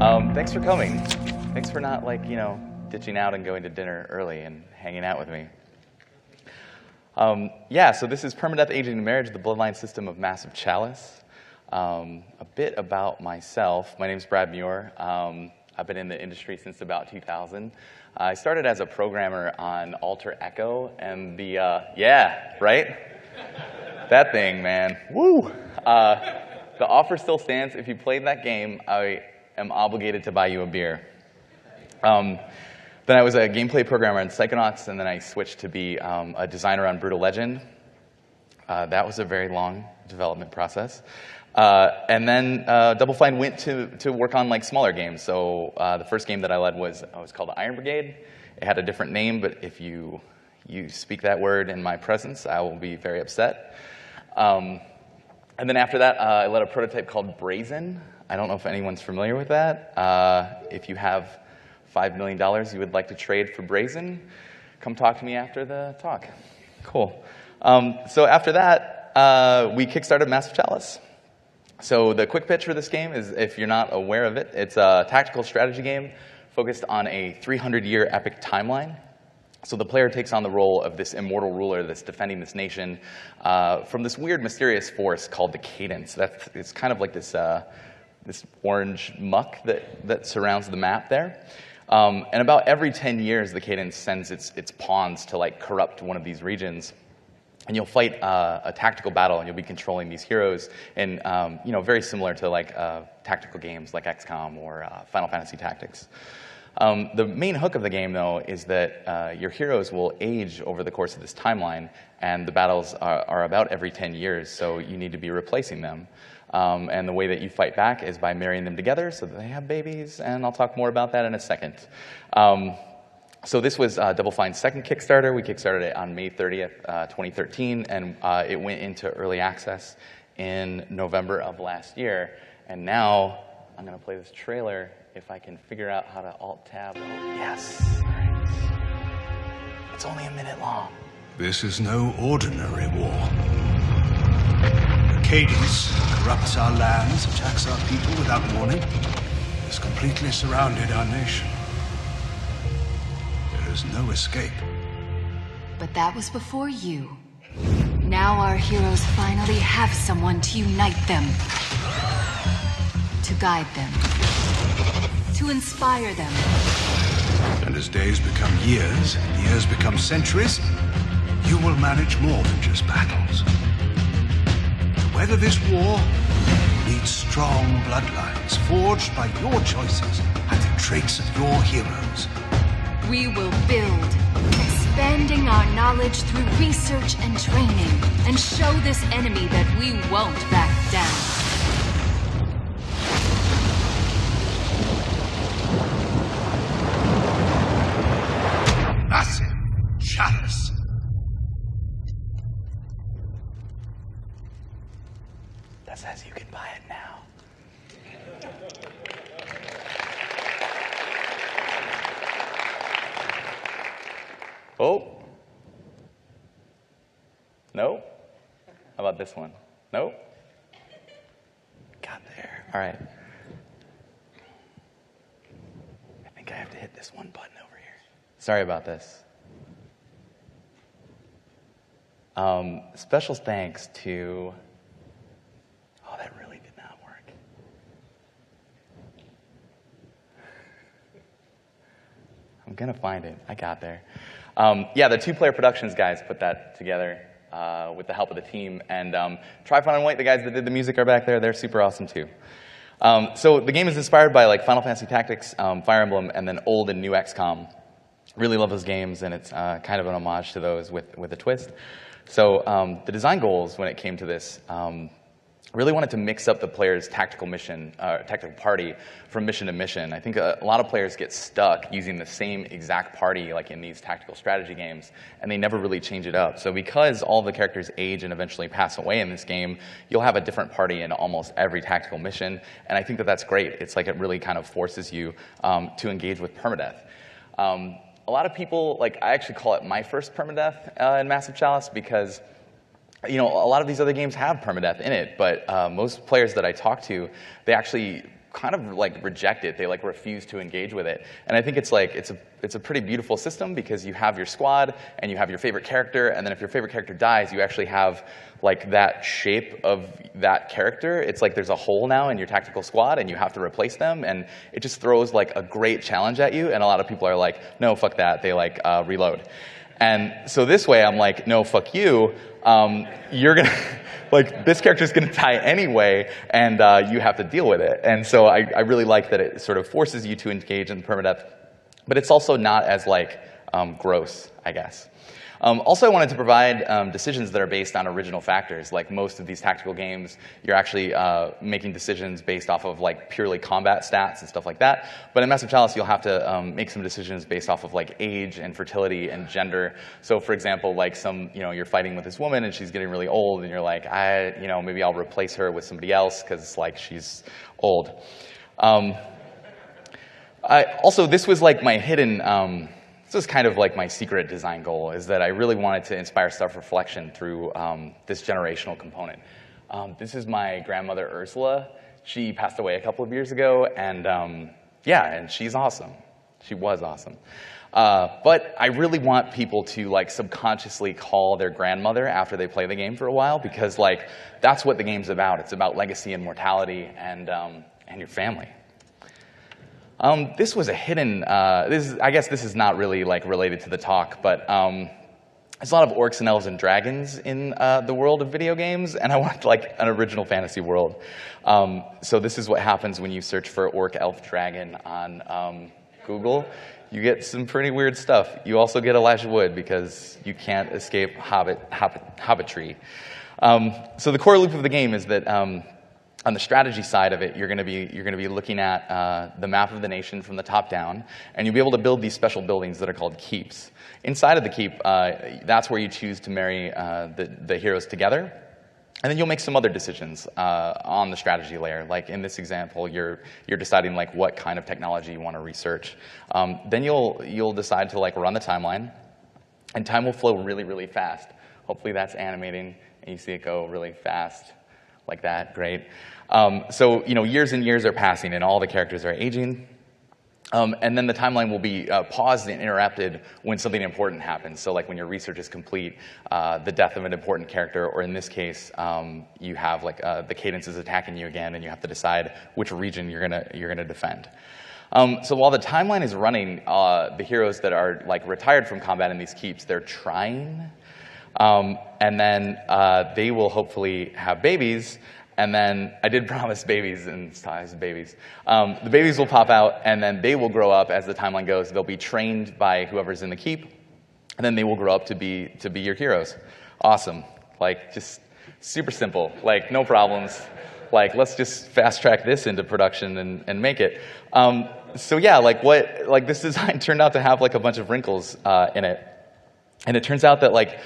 Thanks for coming. Thanks for not, ditching out and going to dinner early and hanging out with me. So this is Permadeath, Aging and Marriage, the Bloodline system of Massive Chalice. A bit about myself. My name's Brad Muir. I've been in the industry since about 2000. I started as a programmer on Alter Echo and the, right? That thing, man. Woo! The offer still stands. If you played that game, I am obligated to buy you a beer. Then I was a gameplay programmer on Psychonauts, and then I switched to be a designer on Brutal Legend. That was a very long development process. And then Double Fine went to work on smaller games. So the first game that I led was called Iron Brigade. It had a different name, but if you speak that word in my presence, I will be very upset. And then after that, I led a prototype called Brazen. I don't know if anyone's familiar with that. If you have $5 million you would like to trade for Brazen, come talk to me after the talk. Cool. So after that, we kickstarted Massive Chalice. So the quick pitch for this game is, if you're not aware of it, it's a tactical strategy game focused on a 300-year epic timeline. So the player takes on the role of this immortal ruler that's defending this nation from this weird, mysterious force called the Cadence. It's kind of like this orange muck that surrounds the map there. And about every 10 years, the Cadence sends its pawns to corrupt one of these regions. And you'll fight a tactical battle, and you'll be controlling these heroes, and very similar to tactical games like XCOM or Final Fantasy Tactics. The main hook of the game, though, is that your heroes will age over the course of this timeline, and the battles are about every 10 years, so you need to be replacing them. And the way that you fight back is by marrying them together so that they have babies, and I'll talk more about that in a second. So this was Double Fine's second Kickstarter. We kickstarted it on May 30th, 2013, and it went into early access in November of last year. And now I'm going to play this trailer if I can figure out how to Alt-Tab. Oh, yes. All right. It's only a minute long. This is no ordinary war. The Cadence corrupts our lands, attacks our people without warning, has completely surrounded our nation. There is no escape. But that was before you. Now our heroes finally have someone to unite them. To guide them. To inspire them. And as days become years, and years become centuries, you will manage more than just battles. To weather this war, you need strong bloodlines forged by your choices and the traits of your heroes. We will build, expanding our knowledge through research and training, and show this enemy that we won't back down. Massive Chalice. That says you can buy it now. Oh. No? How about this one? No? Got there. All right. I think I have to hit this one button over here. Sorry about this. Special thanks to... Oh, that really did not work. I'm going to find it. I got there. The two-player productions guys put that together with the help of the team. And Trifon and White, the guys that did the music, are back there. They're super awesome, too. So the game is inspired by Final Fantasy Tactics, Fire Emblem, and then old and new XCOM. Really love those games, and it's kind of an homage to those with a twist. So the design goals when it came to this really wanted to mix up the player's tactical party from mission to mission. I think a lot of players get stuck using the same exact party in these tactical strategy games, and they never really change it up. So because all the characters age and eventually pass away in this game, you'll have a different party in almost every tactical mission, and I think that that's great. It's it really kind of forces you to engage with permadeath. A lot of people, I actually call it my first permadeath in Massive Chalice, because you know, a lot of these other games have permadeath in it, but most players that I talk to, they actually kind of like reject it. They like refuse to engage with it. And I think it's like, it's a pretty beautiful system because you have your squad and you have your favorite character, and then if your favorite character dies, you actually have like that shape of that character. It's like there's a hole now in your tactical squad and you have to replace them, and it just throws like a great challenge at you, and a lot of people are like, no, fuck that. They like reload. And so this way I'm like, no, fuck you. You're gonna, like, this character's gonna die anyway, and you have to deal with it. And so I really like that it sort of forces you to engage in permadeath, but it's also not as like gross, I guess. Also, I wanted to provide decisions that are based on original factors. Like most of these tactical games, you're actually making decisions based off of like purely combat stats and stuff like that. But in Massive Chalice, you'll have to make some decisions based off of like age and fertility and gender. So for example, like you're fighting with this woman and she's getting really old, and you're like, maybe I'll replace her with somebody else because like she's old. Also, this was like my hidden. This was kind of like my secret design goal, is that I really wanted to inspire self-reflection through this generational component. This is my grandmother, Ursula. She passed away a couple of years ago, and and she's awesome. She was awesome. But I really want people to like subconsciously call their grandmother after they play the game for a while, because like that's what the game's about. It's about legacy and mortality and your family. This was a hidden, I guess this is not really like related to the talk, but there's a lot of orcs and elves and dragons in the world of video games, and I want like an original fantasy world. So this is what happens when you search for orc, elf, dragon on Google. You get some pretty weird stuff. You also get Elijah Wood because you can't escape hobbitry. So the core loop of the game is that on the strategy side of it, you're going to be looking at the map of the nation from the top down, and you'll be able to build these special buildings that are called keeps. Inside of the keep, that's where you choose to marry the heroes together, and then you'll make some other decisions on the strategy layer. Like in this example, you're deciding like what kind of technology you want to research. Then you'll decide to like run the timeline, and time will flow really, really fast. Hopefully that's animating, and you see it go really fast. Like that, great. So years and years are passing, and all the characters are aging. And then the timeline will be paused and interrupted when something important happens. So like when your research is complete, the death of an important character, or in this case, you have like the cadence is attacking you again, and you have to decide which region you're gonna defend. So while the timeline is running, the heroes that are like retired from combat in these keeps, they're trying. And then they will hopefully have babies, and then I did promise babies and size babies. The babies will pop out, and then they will grow up as the timeline goes. They'll be trained by whoever's in the keep, and then they will grow up to be your heroes. Awesome, like just super simple, like no problems. Like let's just fast track this into production and make it. So yeah, like this design turned out to have like a bunch of wrinkles in it, and it turns out that like.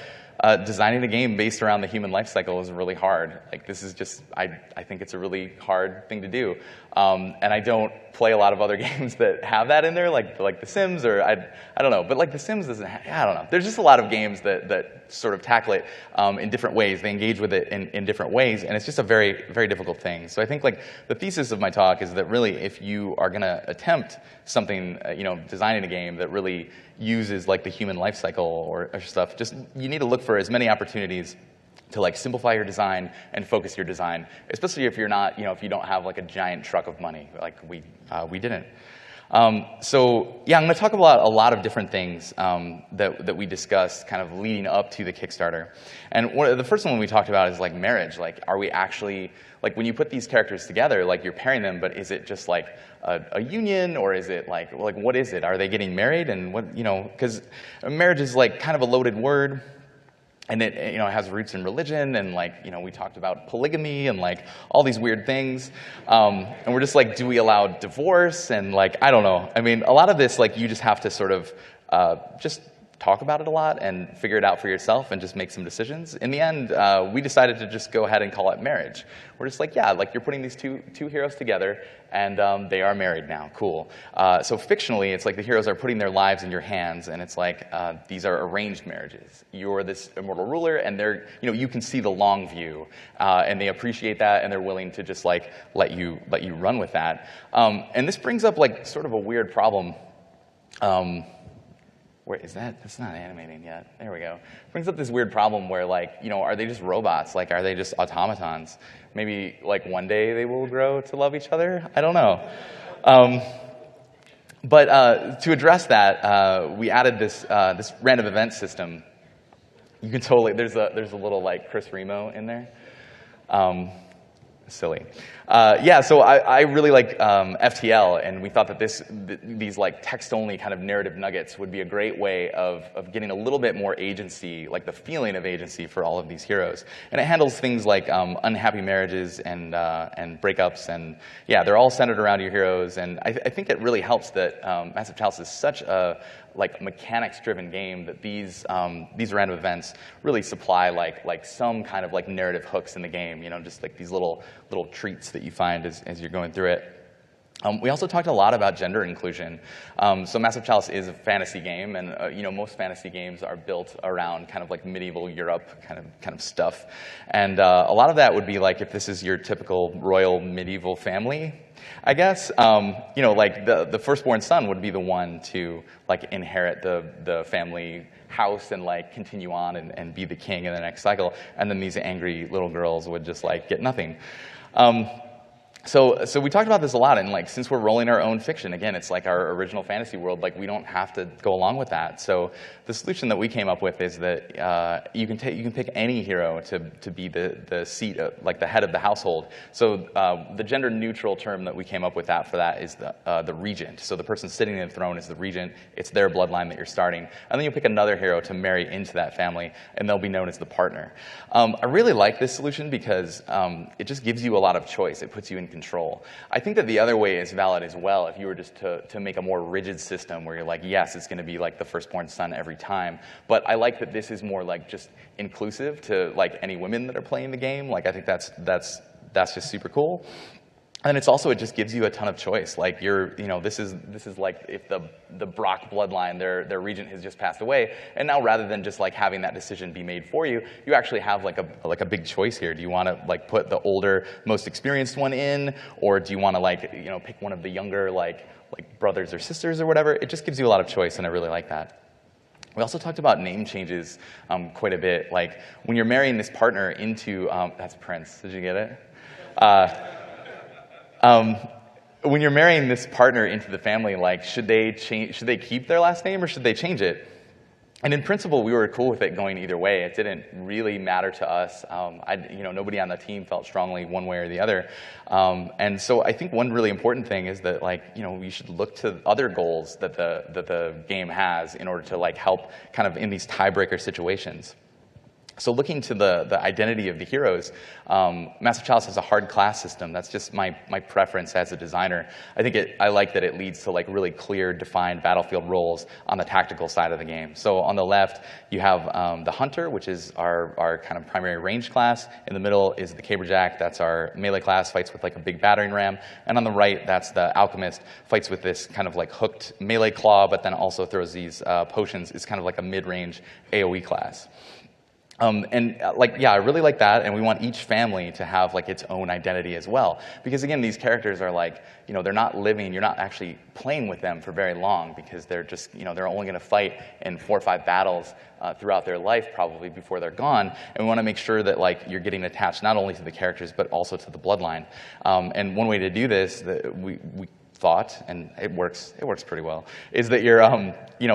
Designing a game based around the human life cycle is really hard. Like this is just, I think it's a really hard thing to do. And I don't play a lot of other games that have that in there, like The Sims, or I don't know. But like The Sims doesn't have, I don't know. There's just a lot of games that sort of tackle it in different ways. They engage with it in different ways, and it's just a very, very difficult thing. So I think like the thesis of my talk is that really if you are going to attempt something, designing a game that really uses like the human life cycle or stuff, just you need to look for as many opportunities to like simplify your design and focus your design, especially if you're not, if you don't have like a giant truck of money like we didn't. So yeah, I'm going to talk about a lot of different things that we discussed kind of leading up to the Kickstarter. And the first one we talked about is like marriage. Like, are we actually, like when you put these characters together, like you're pairing them, but is it just like a union, or is it like what is it? Are they getting married? And what, because marriage is like kind of a loaded word. And it, it has roots in religion, and like, we talked about polygamy and like all these weird things. And we're just like, do we allow divorce? And like, I don't know. I mean, a lot of this, like, you just have to sort of just talk about it a lot and figure it out for yourself and just make some decisions. In the end, we decided to just go ahead and call it marriage. We're just like, yeah, like you're putting these two heroes together, and they are married now. Cool. So fictionally, it's like the heroes are putting their lives in your hands, and it's like these are arranged marriages. You're this immortal ruler, and they're, you can see the long view, and they appreciate that, and they're willing to just like let you run with that. And this brings up like sort of a weird problem. Where is that? That's not animating yet. There we go. Brings up this weird problem where, like, are they just robots? Like, are they just automatons? Maybe, like, one day they will grow to love each other? I don't know. But to address that, we added this random event system. You can totally, there's a little, like, Chris Remo in there. Silly. Yeah, so I really like FTL, and we thought that these like text-only kind of narrative nuggets would be a great way of getting a little bit more agency, like the feeling of agency for all of these heroes. And it handles things like unhappy marriages and breakups, and yeah, they're all centered around your heroes. And I think it really helps that Massive Chalice is such a like mechanics-driven game that these random events really supply like some kind of like narrative hooks in the game. Just like these little treats that you find as you're going through it. We also talked a lot about gender inclusion. So Massive Chalice is a fantasy game, and most fantasy games are built around kind of like medieval Europe kind of stuff. And a lot of that would be like if this is your typical royal medieval family, I guess. Like the firstborn son would be the one to like inherit the family house and like continue on and be the king in the next cycle. And then these angry little girls would just like get nothing. So we talked about this a lot, and like since we're rolling our own fiction, again, it's like our original fantasy world. Like we don't have to go along with that. So the solution that we came up with is that you can pick any hero to be the seat, like the head of the household. So the gender neutral term that we came up with for that is the regent. So the person sitting in the throne is the regent. It's their bloodline that you're starting, and then you pick another hero to marry into that family, and they'll be known as the partner. I really like this solution because it just gives you a lot of choice. It puts you in control. I think that the other way is valid as well if you were just to make a more rigid system where you're like, yes, it's going to be like the firstborn son every time. But I like that this is more like just inclusive to like any women that are playing the game. Like I think that's just super cool. And it's also, it just gives you a ton of choice. Like this is like if the Brock bloodline, their regent has just passed away, and now rather than just like having that decision be made for you, you actually have like a big choice here. Do you want to like put the older, most experienced one in, or do you want to like pick one of the younger like brothers or sisters or whatever? It just gives you a lot of choice, and I really like that. We also talked about name changes quite a bit. Like when you're marrying this partner into that's Prince. Did you get it? When you're marrying this partner into the family, like should they keep their last name or should they change it? And in principle, we were cool with it going either way. It didn't really matter to us. Nobody on the team felt strongly one way or the other. And so I think one really important thing is that we should look to other goals that the game has in order to like help kind of in these tiebreaker situations. So looking to the identity of the heroes, Massive Chalice has a hard class system. That's just my preference as a designer. I like that it leads to like really clear, defined battlefield roles on the tactical side of the game. So on the left, you have the Hunter, which is our kind of primary range class. In the middle is the Caberjack. That's our melee class, fights with like a big battering ram. And on the right, that's the Alchemist, fights with this kind of like hooked melee claw, but then also throws these potions. It's kind of like a mid-range AoE class. I really like that, and we want each family to have like its own identity as well. Because again, these characters are like, they're not living, you're not actually playing with them for very long because they're just, they're only going to fight in 4 or 5 battles throughout their life probably before they're gone. And we want to make sure that like you're getting attached not only to the characters but also to the bloodline. And one way to do this that we thought, and it works pretty well, is that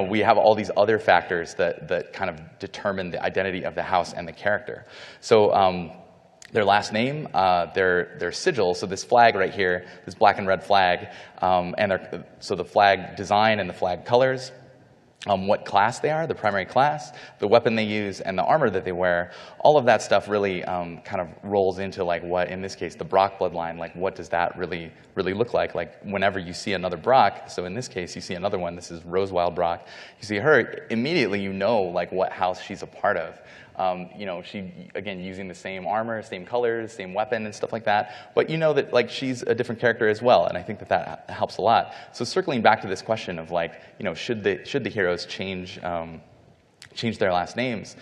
we have all these other factors that kind of determine the identity of the house and the character. So their last name, their sigil, so this flag right here, this black and red flag, so the flag design and the flag colors, what class they are, the primary class, the weapon they use, and the armor that they wear. All of that stuff really kind of rolls into like what, in this case, the Brock bloodline, like what does that really look like? Like whenever you see another Brock, so in this case you see another one, this is Rosewild Brock, you see her, immediately you know like what house she's a part of. You know, she, again, using the same armor, same colors, same weapon and stuff like that, but you know that like she's a different character as well, and I think that that helps a lot. So circling back to this question of like, you know, should the heroes change their last names?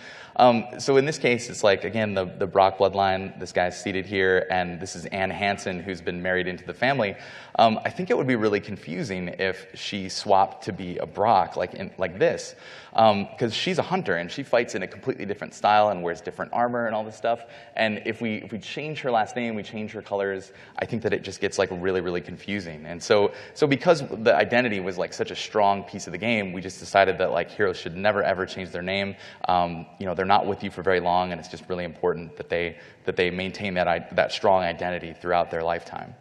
So in this case, it's like, again, the Brock bloodline, this guy's seated here, and this is Anne Hansen, who's been married into the family. I think it would be really confusing if she swapped to be a Brock, like this, because she's a hunter, and she fights in a completely different style and wears different armor and all this stuff. And if we change her last name, we change her colors, I think that it just gets like really confusing. And so because the identity was like such a strong piece of the game, we just decided that like heroes should never ever change their name. You know, they're not with you for very long, and it's just really important that they maintain that strong identity throughout their lifetime.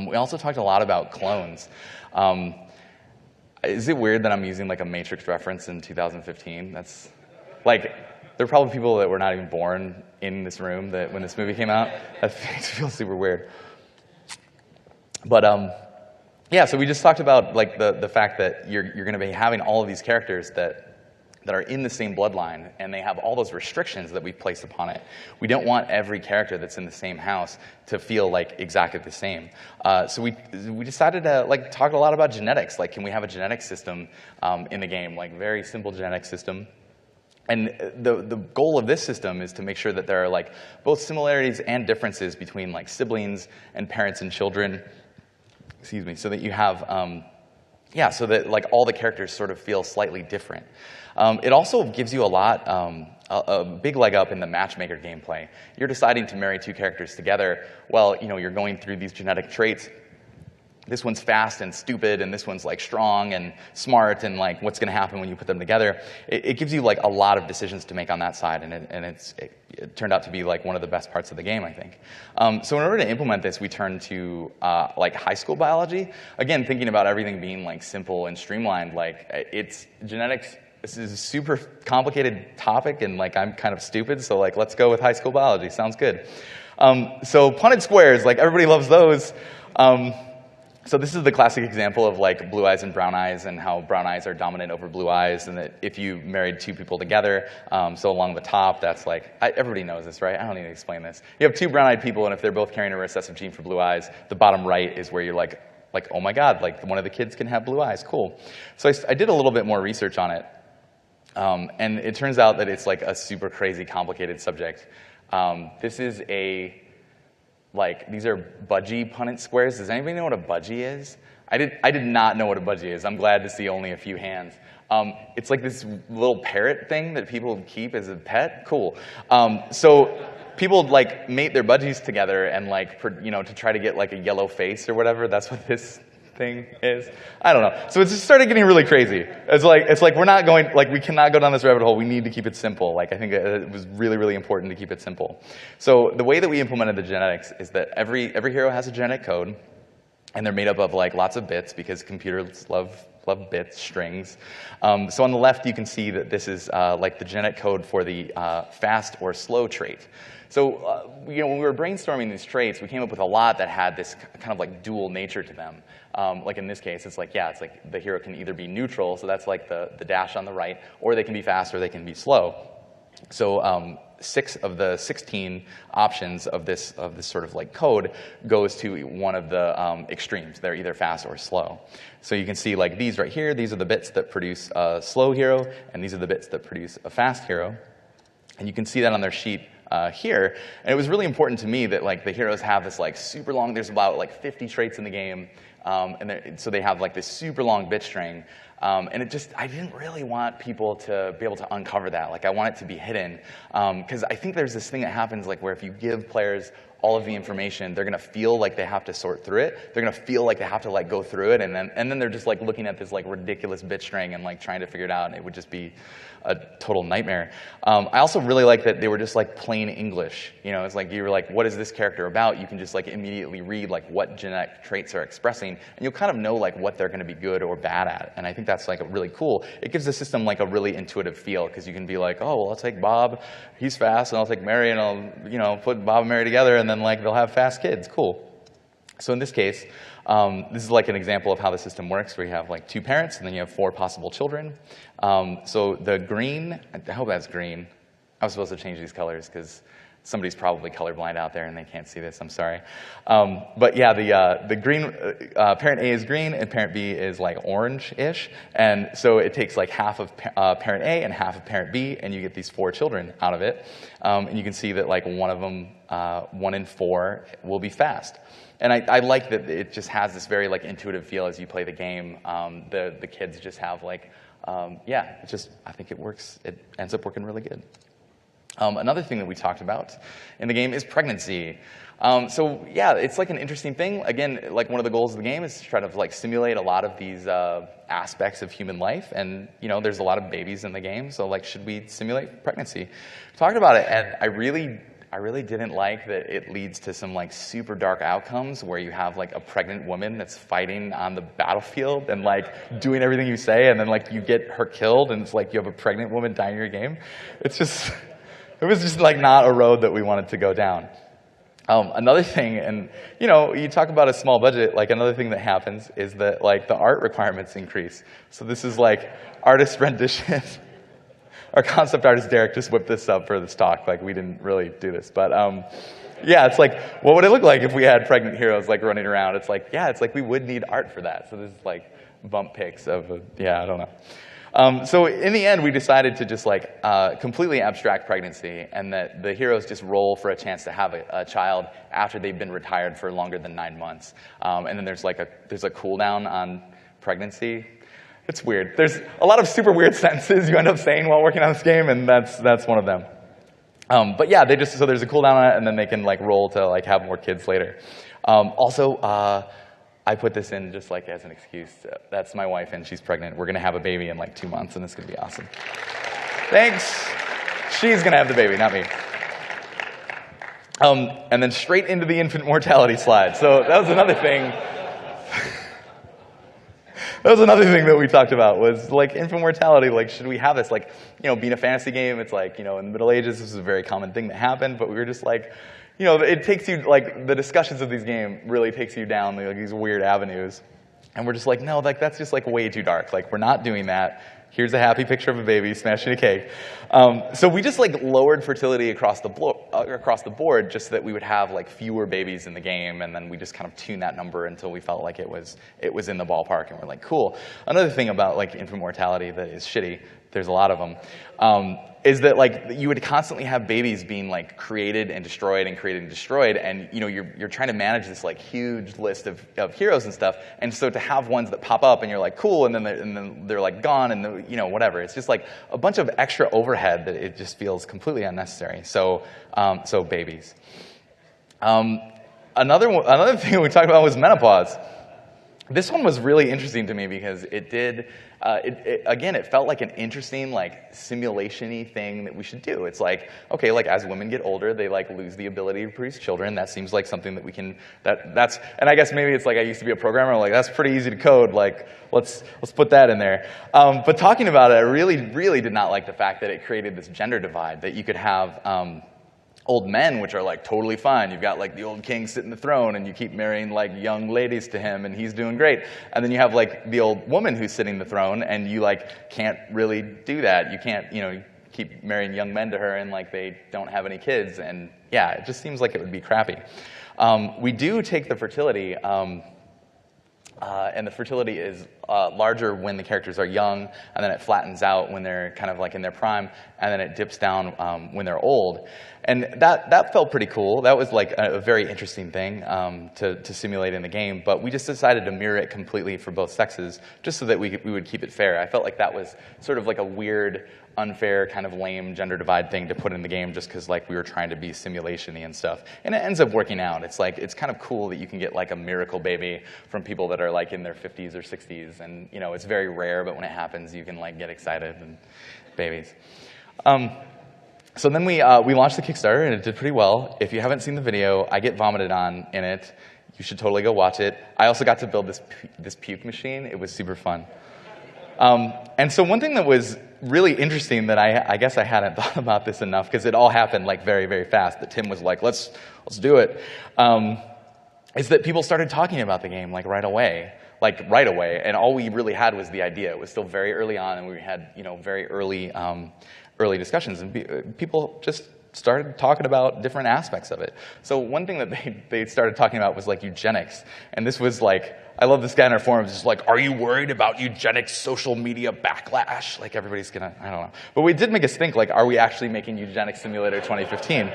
We also talked a lot about clones. Is it weird that I'm using like a Matrix reference in 2015? That's like, there are probably people that were not even born in this room that when this movie came out. That makes me feel super weird. But yeah, so we just talked about like the fact that you're going to be having all of these characters that are in the same bloodline, and they have all those restrictions that we've placed upon it. We don't want every character that's in the same house to feel like exactly the same. So we decided to like talk a lot about genetics. Like, can we have a genetic system in the game, like very simple genetic system? And the goal of this system is to make sure that there are like both similarities and differences between like siblings and parents and children. Excuse me, so that you have yeah, so that like all the characters sort of feel slightly different. It also gives you a big leg up in the matchmaker gameplay. You're deciding to marry two characters together. Well, you know, you're going through these genetic traits. This one's fast and stupid, and this one's like strong and smart, and like what's going to happen when you put them together. It gives you like a lot of decisions to make on that side, and it turned out to be like one of the best parts of the game, I think. So in order to implement this, we turned to like high school biology. Again, thinking about everything being like simple and streamlined. Like it's genetics. This is a super complicated topic, and like I'm kind of stupid, so like let's go with high school biology. Sounds good. So Punnett Squares, like everybody loves those. So this is the classic example of like blue eyes and brown eyes, and how brown eyes are dominant over blue eyes, and that if you married two people together, so along the top, that's like, everybody knows this, right? I don't need to explain this. You have two brown-eyed people, and if they're both carrying a recessive gene for blue eyes, the bottom right is where you're like, oh my God, like one of the kids can have blue eyes, cool. So I did a little bit more research on it, and it turns out that it's like a super crazy complicated subject. This is these are budgie Punnett squares. Does anybody know what a budgie is? I did not know what a budgie is. I'm glad to see only a few hands. It's like this little parrot thing that people keep as a pet. Cool. So people like mate their budgies together and like, you know, to try to get like a yellow face or whatever. That's what this thing is. I don't know. So it just started getting really crazy. It's like we're not going, like we cannot go down this rabbit hole. We need to keep it simple. Like I think it was really important to keep it simple. So the way that we implemented the genetics is that every hero has a genetic code, and they're made up of like lots of bits because computers love bits, strings. So on the left you can see that this is like the genetic code for the fast or slow trait. So you know, when we were brainstorming these traits, we came up with a lot that had this kind of like dual nature to them. Like in this case, it's like, yeah, it's like the hero can either be neutral, so that's like the dash on the right, or they can be fast or they can be slow. So 6 of the 16 options of this sort of like code goes to one of the extremes. They're either fast or slow. So you can see like these right here, these are the bits that produce a slow hero, and these are the bits that produce a fast hero. And you can see that on their sheet here. And it was really important to me that like the heroes have this like super long, there's about like 50 traits in the game, and so they have like this super long bit string. And I didn't really want people to be able to uncover that. Like I want it to be hidden, because I think there's this thing that happens like where if you give players all of the information, they're going to feel like they have to sort through it. They're going to feel like they have to like go through it, and then they're just like looking at this like ridiculous bit string and like trying to figure it out, and it would just be a total nightmare. I also really like that they were just like plain English. You know, it's like you were like, what is this character about? You can just like immediately read like what genetic traits are expressing, and you'll kind of know like what they're going to be good or bad at. And I think that's like really cool. It gives the system like a really intuitive feel, because you can be like, oh, well, I'll take Bob, he's fast, and I'll take Mary, and I'll, you know, put Bob and Mary together, and then like they'll have fast kids. Cool. So in this case, this is like an example of how the system works, where you have like 2 parents, and then you have 4 possible children. So the green, I hope that's green. I was supposed to change these colors because somebody's probably colorblind out there and they can't see this. I'm sorry. But yeah, the green, parent A is green and parent B is like orange-ish. And so it takes like half of parent A and half of parent B, and you get these 4 children out of it. And you can see that like one of them, 1 in 4, will be fast. And I like that it just has this very like intuitive feel as you play the game. The kids just have like, yeah, it just, I think it works. It ends up working really good. Another thing that we talked about in the game is pregnancy. So yeah, it's like an interesting thing. Again, like one of the goals of the game is to try to like simulate a lot of these aspects of human life. And you know, there's a lot of babies in the game. So like, should we simulate pregnancy? We talked about it, and I really didn't like that it leads to some like super dark outcomes where you have like a pregnant woman that's fighting on the battlefield and like doing everything you say, and then like you get her killed, and it's like you have a pregnant woman dying in your game. It's just, it was just like not a road that we wanted to go down. Another thing, and you know, you talk about a small budget, like another thing that happens is that like the art requirements increase. So this is like artist rendition. Our concept artist, Derek, just whipped this up for this talk. Like, we didn't really do this. But yeah, it's like, what would it look like if we had pregnant heroes like running around? It's like, yeah, it's like we would need art for that. So this is like bump pics of, yeah, I don't know. So in the end, we decided to just like completely abstract pregnancy, and that the heroes just roll for a chance to have a child after they've been retired for longer than 9 months. And then there's like there's a cooldown on pregnancy. It's weird. There's a lot of super weird sentences you end up saying while working on this game, and that's one of them. But yeah, so there's a cooldown on it, and then they can like roll to like have more kids later. Also, I put this in just like as an excuse. That's my wife, and she's pregnant. We're gonna have a baby in like 2 months, and it's gonna be awesome. Thanks. She's gonna have the baby, not me. And then straight into the infant mortality slide. So that was another thing. That was another thing that we talked about, was like infant mortality. Like, should we have this? Like, you know, being a fantasy game, it's like, you know, in the Middle Ages, this was a very common thing that happened. But we were just like, you know, it takes you, like, the discussions of these games really takes you down like these weird avenues. And we're just like, no, like that's just like way too dark. Like, we're not doing that. Here's a happy picture of a baby smashing a cake. So we just like lowered fertility across the board, just so that we would have like fewer babies in the game, and then we just kind of tuned that number until we felt like it was in the ballpark, and we're like, cool. Another thing about like infant mortality that is shitty, there's a lot of them, is that like you would constantly have babies being like created and destroyed and created and destroyed, and you know you're trying to manage this like huge list of heroes and stuff, and so to have ones that pop up and you're like cool, and then they're like gone, and you know whatever, it's just like a bunch of extra overhead that it just feels completely unnecessary. So so babies. Another thing we talked about was menopause. This one was really interesting to me because it did, again, it felt like an interesting, like, simulation-y thing that we should do. It's like, okay, like, as women get older, they, like, lose the ability to produce children. That seems like something that we can, that's, and I guess maybe it's like I used to be a programmer, like, that's pretty easy to code, like, let's put that in there. But talking about it, I really did not like the fact that it created this gender divide, that you could have, old men, which are like totally fine. You've got like the old king sitting the throne, and you keep marrying like young ladies to him, and he's doing great. And then you have like the old woman who's sitting the throne, and you like can't really do that. You can't, you know, keep marrying young men to her, and like they don't have any kids. And yeah, it just seems like it would be crappy. We do take the fertility, and the fertility is larger when the characters are young, and then it flattens out when they're kind of like in their prime, and then it dips down when they're old. And that felt pretty cool. That was like a very interesting thing to simulate in the game, but we just decided to mirror it completely for both sexes, just so that we would keep it fair. I felt like that was sort of like a weird unfair, kind of lame gender divide thing to put in the game just because like we were trying to be simulation-y and stuff. And it ends up working out. It's like, it's kind of cool that you can get like a miracle baby from people that are like in their 50s or 60s. And you know, it's very rare, but when it happens, you can like get excited and babies. So then we launched the Kickstarter, and it did pretty well. If you haven't seen the video, I get vomited on in it. You should totally go watch it. I also got to build this puke machine. It was super fun. And so one thing that was really interesting that I guess I hadn't thought about this enough, because it all happened like very, very fast, that Tim was like, let's do it, is that people started talking about the game like right away. And all we really had was the idea. It was still very early on, and we had very early discussions, and people just started talking about different aspects of it. So one thing that they started talking about was like eugenics, and this was like, I love this guy in our forums, just like, are you worried about eugenics social media backlash? Like everybody's gonna, I don't know. But we did make us think, like, are we actually making Eugenics Simulator 2015?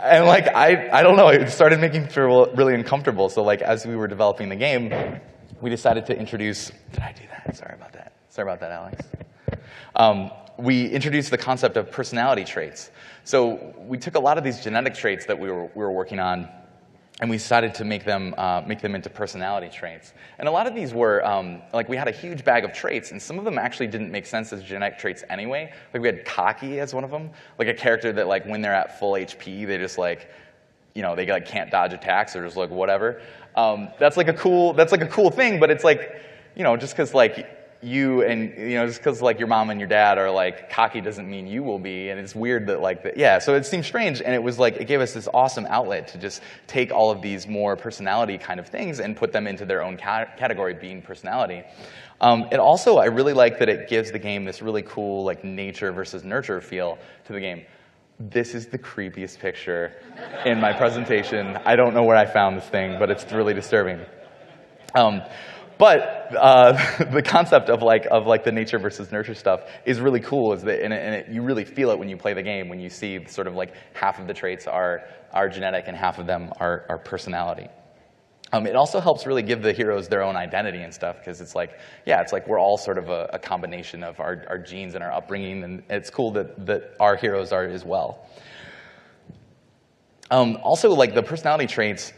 And like, I don't know, it started making me feel really uncomfortable. So like, as we were developing the game, we decided to introduce, did I do that? Sorry about that. Sorry about that, Alex. We introduced the concept of personality traits. So we took a lot of these genetic traits that we were working on, and we decided to make them into personality traits. And a lot of these were, like, we had a huge bag of traits, and some of them actually didn't make sense as genetic traits anyway. Like, we had cocky as one of them, like a character that, like, when they're at full HP, they just, like, they like can't dodge attacks or just like whatever. That's like a cool thing, but it's like, just because like just because like your mom and your dad are like cocky doesn't mean you will be, and it's weird that like yeah. So it seemed strange, and it was like it gave us this awesome outlet to just take all of these more personality kind of things and put them into their own category, being personality. It also, I really like that it gives the game this really cool like nature versus nurture feel to the game. This is the creepiest picture in my presentation. I don't know where I found this thing, but it's really disturbing. But the concept of the nature versus nurture stuff is really cool. You really feel it when you play the game, when you see sort of like half of the traits are genetic and half of them are personality. It also helps really give the heroes their own identity and stuff, because it's like we're all sort of a combination of our genes and our upbringing, and it's cool that our heroes are as well. Also, like the personality traits,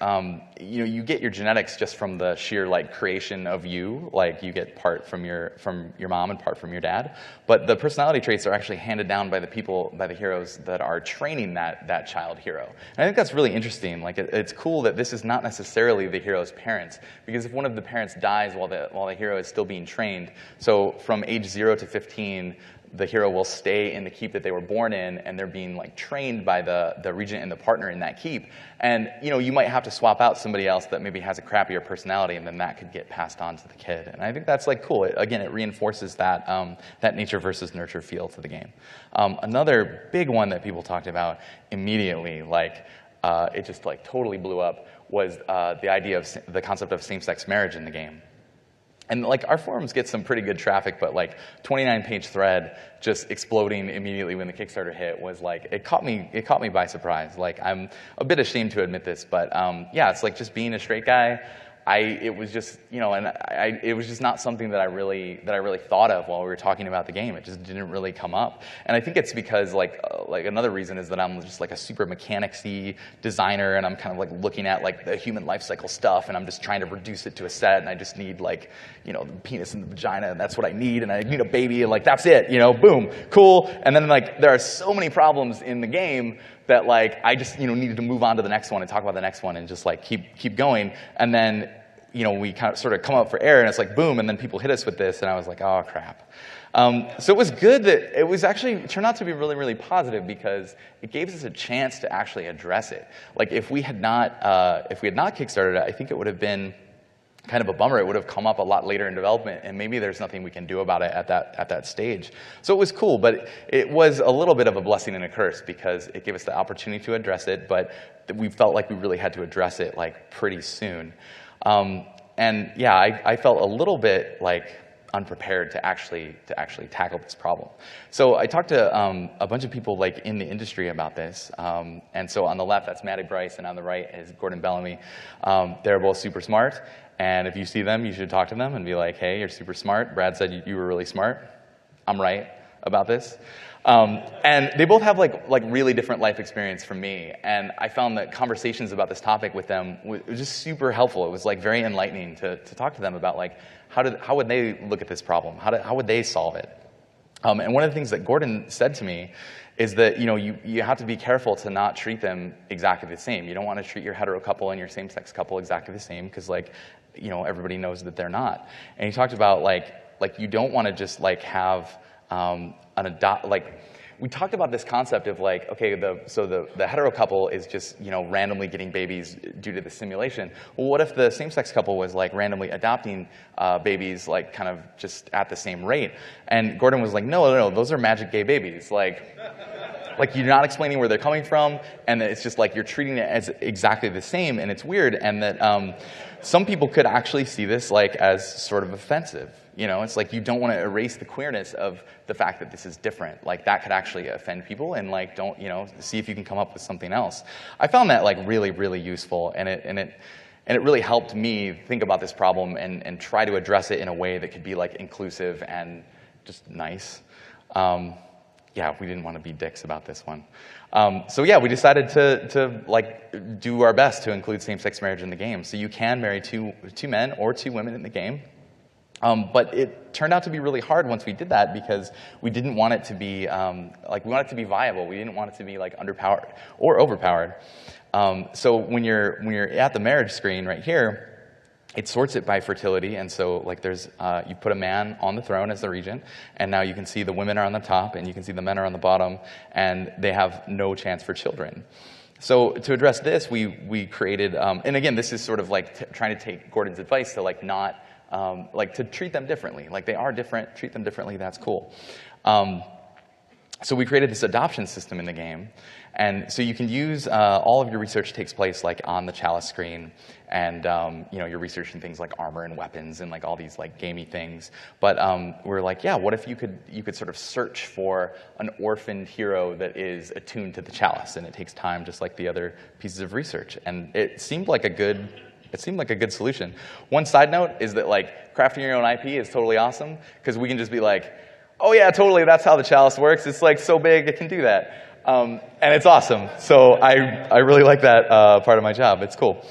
you get your genetics just from the sheer like creation of you. Like you get part from your mom and part from your dad. But the personality traits are actually handed down by the heroes that are training that child hero. And I think that's really interesting. Like it's cool that this is not necessarily the hero's parents, because if one of the parents dies while the hero is still being trained, so from age 0 to 15. The hero will stay in the keep that they were born in, and they're being like trained by the regent and the partner in that keep. And you might have to swap out somebody else that maybe has a crappier personality, and then that could get passed on to the kid. And I think that's like cool. Again, it reinforces that that nature versus nurture feel to the game. Another big one that people talked about immediately, like it just like totally blew up, was the idea of the concept of same-sex marriage in the game. And like our forums get some pretty good traffic, but like 29-page thread just exploding immediately when the Kickstarter hit was like, it caught me by surprise. Like I'm a bit ashamed to admit this, but yeah, it's like just being a straight guy. It was just, it was just not something that I really thought of while we were talking about the game. It just didn't really come up. And I think it's because like another reason is that I'm just like a super mechanics-y designer, and I'm kind of like looking at like the human life cycle stuff, and I'm just trying to reduce it to a set, and I just need like, the penis and the vagina, and that's what I need, and I need a baby, and like that's it, boom, cool. And then like there are so many problems in the game that like I just needed to move on to the next one and talk about the next one and just like keep going. And then we kind of sort of come up for air, and it's like boom, and then people hit us with this, and I was like, oh crap. So it was good that it turned out to be really, really positive, because it gave us a chance to actually address it. Like if we had not Kickstarted it, I think it would have been kind of a bummer. It would have come up a lot later in development, and maybe there's nothing we can do about it at that stage. So it was cool, but it was a little bit of a blessing and a curse, because it gave us the opportunity to address it, but we felt like we really had to address it like pretty soon. And yeah, I felt a little bit like unprepared to actually tackle this problem. So I talked to a bunch of people like in the industry about this. And so on the left, that's Maddie Bryce, and on the right is Gordon Bellamy. They're both super smart. And if you see them, you should talk to them and be like, hey, you're super smart. Brad said you were really smart. I'm right. about this. And they both have like really different life experience from me, and I found that conversations about this topic with them was just super helpful. It was like very enlightening to talk to them about like how would they look at this problem, how would they solve it. And one of the things that Gordon said to me is that you have to be careful to not treat them exactly the same. You don't want to treat your hetero couple and your same-sex couple exactly the same, because everybody knows that they're not. And he talked about like you don't want to just like have we talked about this concept of like, okay, the hetero couple is just randomly getting babies due to the simulation. Well, what if the same-sex couple was like randomly adopting babies like kind of just at the same rate? And Gordon was like, no, those are magic gay babies. Like you're not explaining where they're coming from, and it's just like you're treating it as exactly the same, and it's weird. And that some people could actually see this like as sort of offensive. It's like you don't want to erase the queerness of the fact that this is different. Like that could actually offend people, and like don't see if you can come up with something else. I found that like really, really useful, and it really helped me think about this problem and try to address it in a way that could be like inclusive and just nice. Yeah, we didn't want to be dicks about this one. So yeah, we decided to like do our best to include same-sex marriage in the game. So you can marry two men or two women in the game. But it turned out to be really hard once we did that, because we didn't want it to be we want it to be viable. We didn't want it to be like underpowered or overpowered. So when you're at the marriage screen right here, it sorts it by fertility, and so like there's you put a man on the throne as the regent, and now you can see the women are on the top, and you can see the men are on the bottom, and they have no chance for children. So to address this, we created, and again, this is sort of like trying to take Gordon's advice to like not to treat them differently. Like they are different, treat them differently. That's cool. So we created this adoption system in the game, and so you can use all of your research takes place like on the Chalice screen, and you're researching things like armor and weapons and like all these like gamey things. But we're like, yeah, what if you could sort of search for an orphaned hero that is attuned to the Chalice, and it takes time just like the other pieces of research, and it seemed like a good solution. One side note is that like crafting your own IP is totally awesome, because we can just be like, oh yeah, totally, that's how the Chalice works. It's like so big, it can do that. And it's awesome. So I really like that part of my job. It's cool.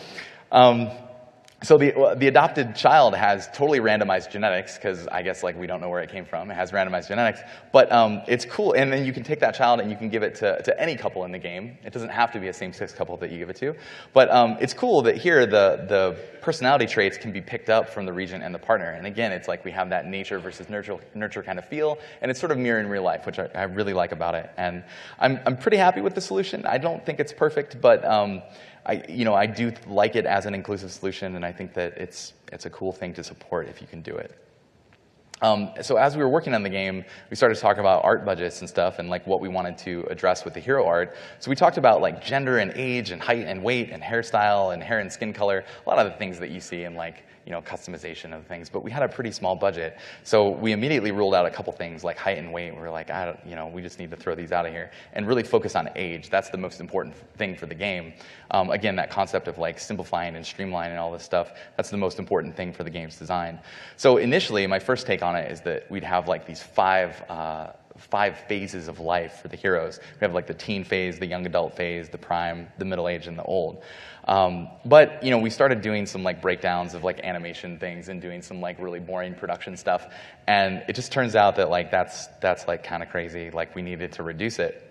So the adopted child has totally randomized genetics, because I guess like we don't know where it came from. It has randomized genetics, but it's cool. And then you can take that child and you can give it to any couple in the game. It doesn't have to be a same-sex couple that you give it to. But it's cool that here the personality traits can be picked up from the regent and the partner. And again, it's like we have that nature versus nurture kind of feel, and it's sort of mirroring real life, which I really like about it. And I'm pretty happy with the solution. I don't think it's perfect, but I do like it as an inclusive solution, and I think that it's a cool thing to support if you can do it. So as we were working on the game, we started to talk about art budgets and stuff, and like what we wanted to address with the hero art. So we talked about like gender and age and height and weight and hairstyle and hair and skin color, a lot of the things that you see in like customization of things, but we had a pretty small budget. So we immediately ruled out a couple things like height and weight. We were like, we just need to throw these out of here and really focus on age. That's the most important thing for the game. Again, that concept of like simplifying and streamlining and all this stuff, that's the most important thing for the game's design. So initially, my first take on it is that we'd have like these five phases of life for the heroes. We have like the teen phase, the young adult phase, the prime, the middle age, and the old. But we started doing some like breakdowns of like animation things and doing some like really boring production stuff, and it just turns out that like that's like kind of crazy. Like we needed to reduce it.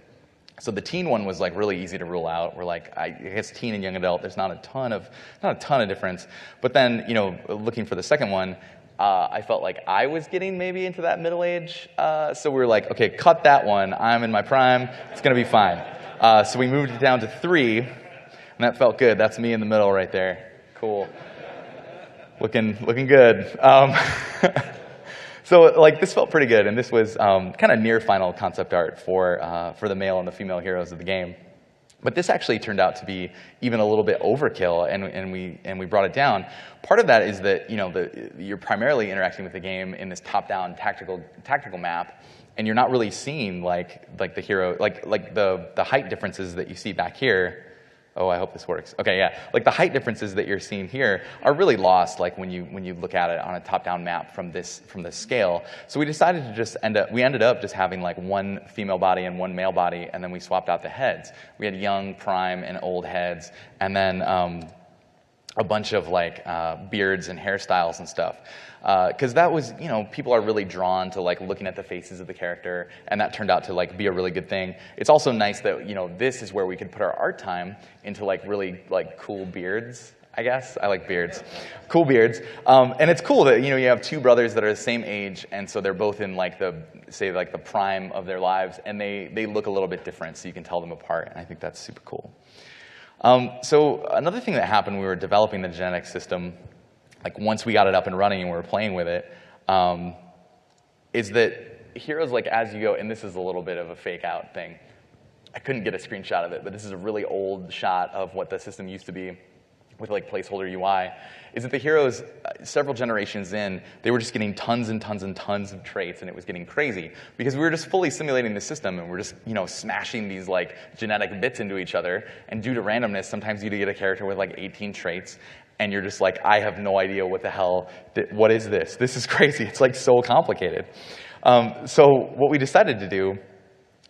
So the teen one was like really easy to rule out. We're like, I guess teen and young adult, there's not a ton of difference. But then looking for the second one, I felt like I was getting maybe into that middle age. So we were like, okay, cut that one. I'm in my prime. It's going to be fine. So we moved it down to 3, and that felt good. That's me in the middle right there. Cool. Looking good. So like this felt pretty good, and this was kind of near final concept art for the male and the female heroes of the game. But this actually turned out to be even a little bit overkill, and we brought it down. Part of that is that you're primarily interacting with the game in this top-down tactical map, and you're not really seeing like the hero, like the height differences that you see back here. Oh, I hope this works. Okay, yeah. Like the height differences that you're seeing here are really lost, like when you look at it on a top-down map from this scale. So we decided to just ended up just having like one female body and one male body, and then we swapped out the heads. We had young, prime, and old heads, and then a bunch of like beards and hairstyles and stuff. Because that was, people are really drawn to like looking at the faces of the character, and that turned out to like be a really good thing. It's also nice that, this is where we could put our art time into like really like cool beards, I guess. I like beards. Cool beards. And it's cool that, you have two brothers that are the same age, and so they're both in like the prime of their lives, and they look a little bit different, so you can tell them apart, and I think that's super cool. So another thing that happened when we were developing the genetic system, like once we got it up and running and we were playing with it, is that heroes, like as you go, and this is a little bit of a fake out thing. I couldn't get a screenshot of it, but this is a really old shot of what the system used to be with like placeholder UI, is that the heroes, several generations in, they were just getting tons and tons and tons of traits, and it was getting crazy because we were just fully simulating the system, and we're just smashing these like genetic bits into each other, and due to randomness, sometimes you get a character with like 18 traits, and you're just like, I have no idea what the hell, what is this? This is crazy. It's like so complicated. So what we decided to do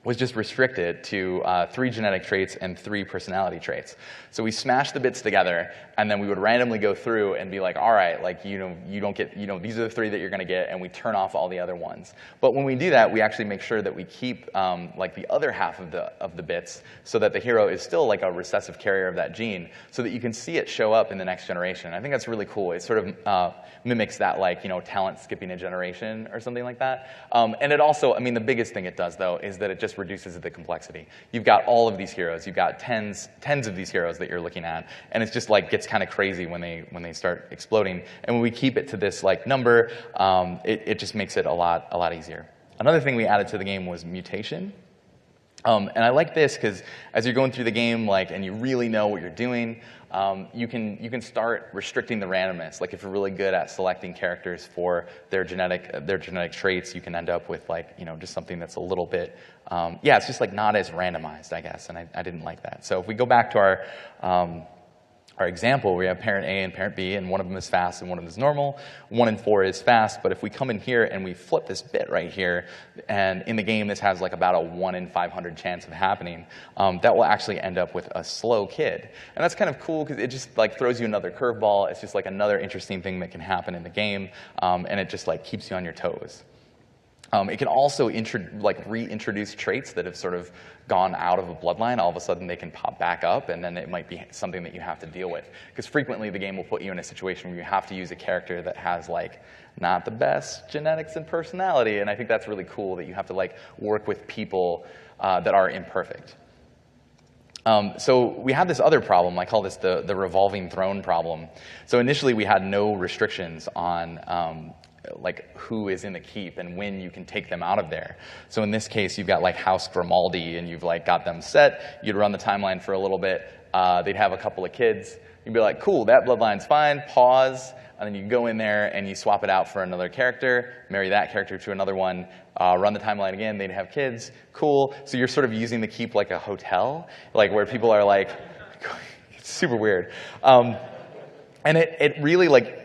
was just restrict it to 3 genetic traits and 3 personality traits. So we smashed the bits together, and then we would randomly go through and be like, all right, like, you don't get, these are the 3 that you're going to get, and we turn off all the other ones. But when we do that, we actually make sure that we keep like the other half of the bits, so that the hero is still like a recessive carrier of that gene, so that you can see it show up in the next generation. I think that's really cool. It sort of mimics that, like, talent skipping a generation or something like that. And it also, I mean, the biggest thing it does, though, is that it just reduces the complexity. You've got all of these heroes. You've got tens of these heroes that you're looking at, and it's just like gets kind of crazy when they start exploding. And when we keep it to this like number, it just makes it a lot easier. Another thing we added to the game was mutation. And I like this because as you're going through the game, like, and you really know what you're doing, you can start restricting the randomness. Like if you're really good at selecting characters for their genetic traits, you can end up with like just something that's a little bit it's just like not as randomized, I guess. And I didn't like that. So if we go back to our example, we have parent A and parent B, and one of them is fast and one of them is normal. 1 and 4 is fast, but if we come in here and we flip this bit right here, and in the game this has like about a 1 in 500 chance of happening, that will actually end up with a slow kid. And that's kind of cool because it just like throws you another curveball. It's just like another interesting thing that can happen in the game, and it just like keeps you on your toes. It can also reintroduce traits that have sort of gone out of a bloodline. All of a sudden, they can pop back up, and then it might be something that you have to deal with. Because frequently, the game will put you in a situation where you have to use a character that has like not the best genetics and personality. And I think that's really cool that you have to like work with people that are imperfect. So we had this other problem. I call this the revolving throne problem. So initially, we had no restrictions on like who is in the keep and when you can take them out of there. So in this case, you've got like House Grimaldi, and you've like got them set. You'd run the timeline for a little bit. They'd have a couple of kids. You'd be like, cool, that bloodline's fine, pause, and then you go in there and you swap it out for another character, marry that character to another one, run the timeline again, they'd have kids, cool. So you're sort of using the keep like a hotel, like where people are like, it's super weird. And it really like,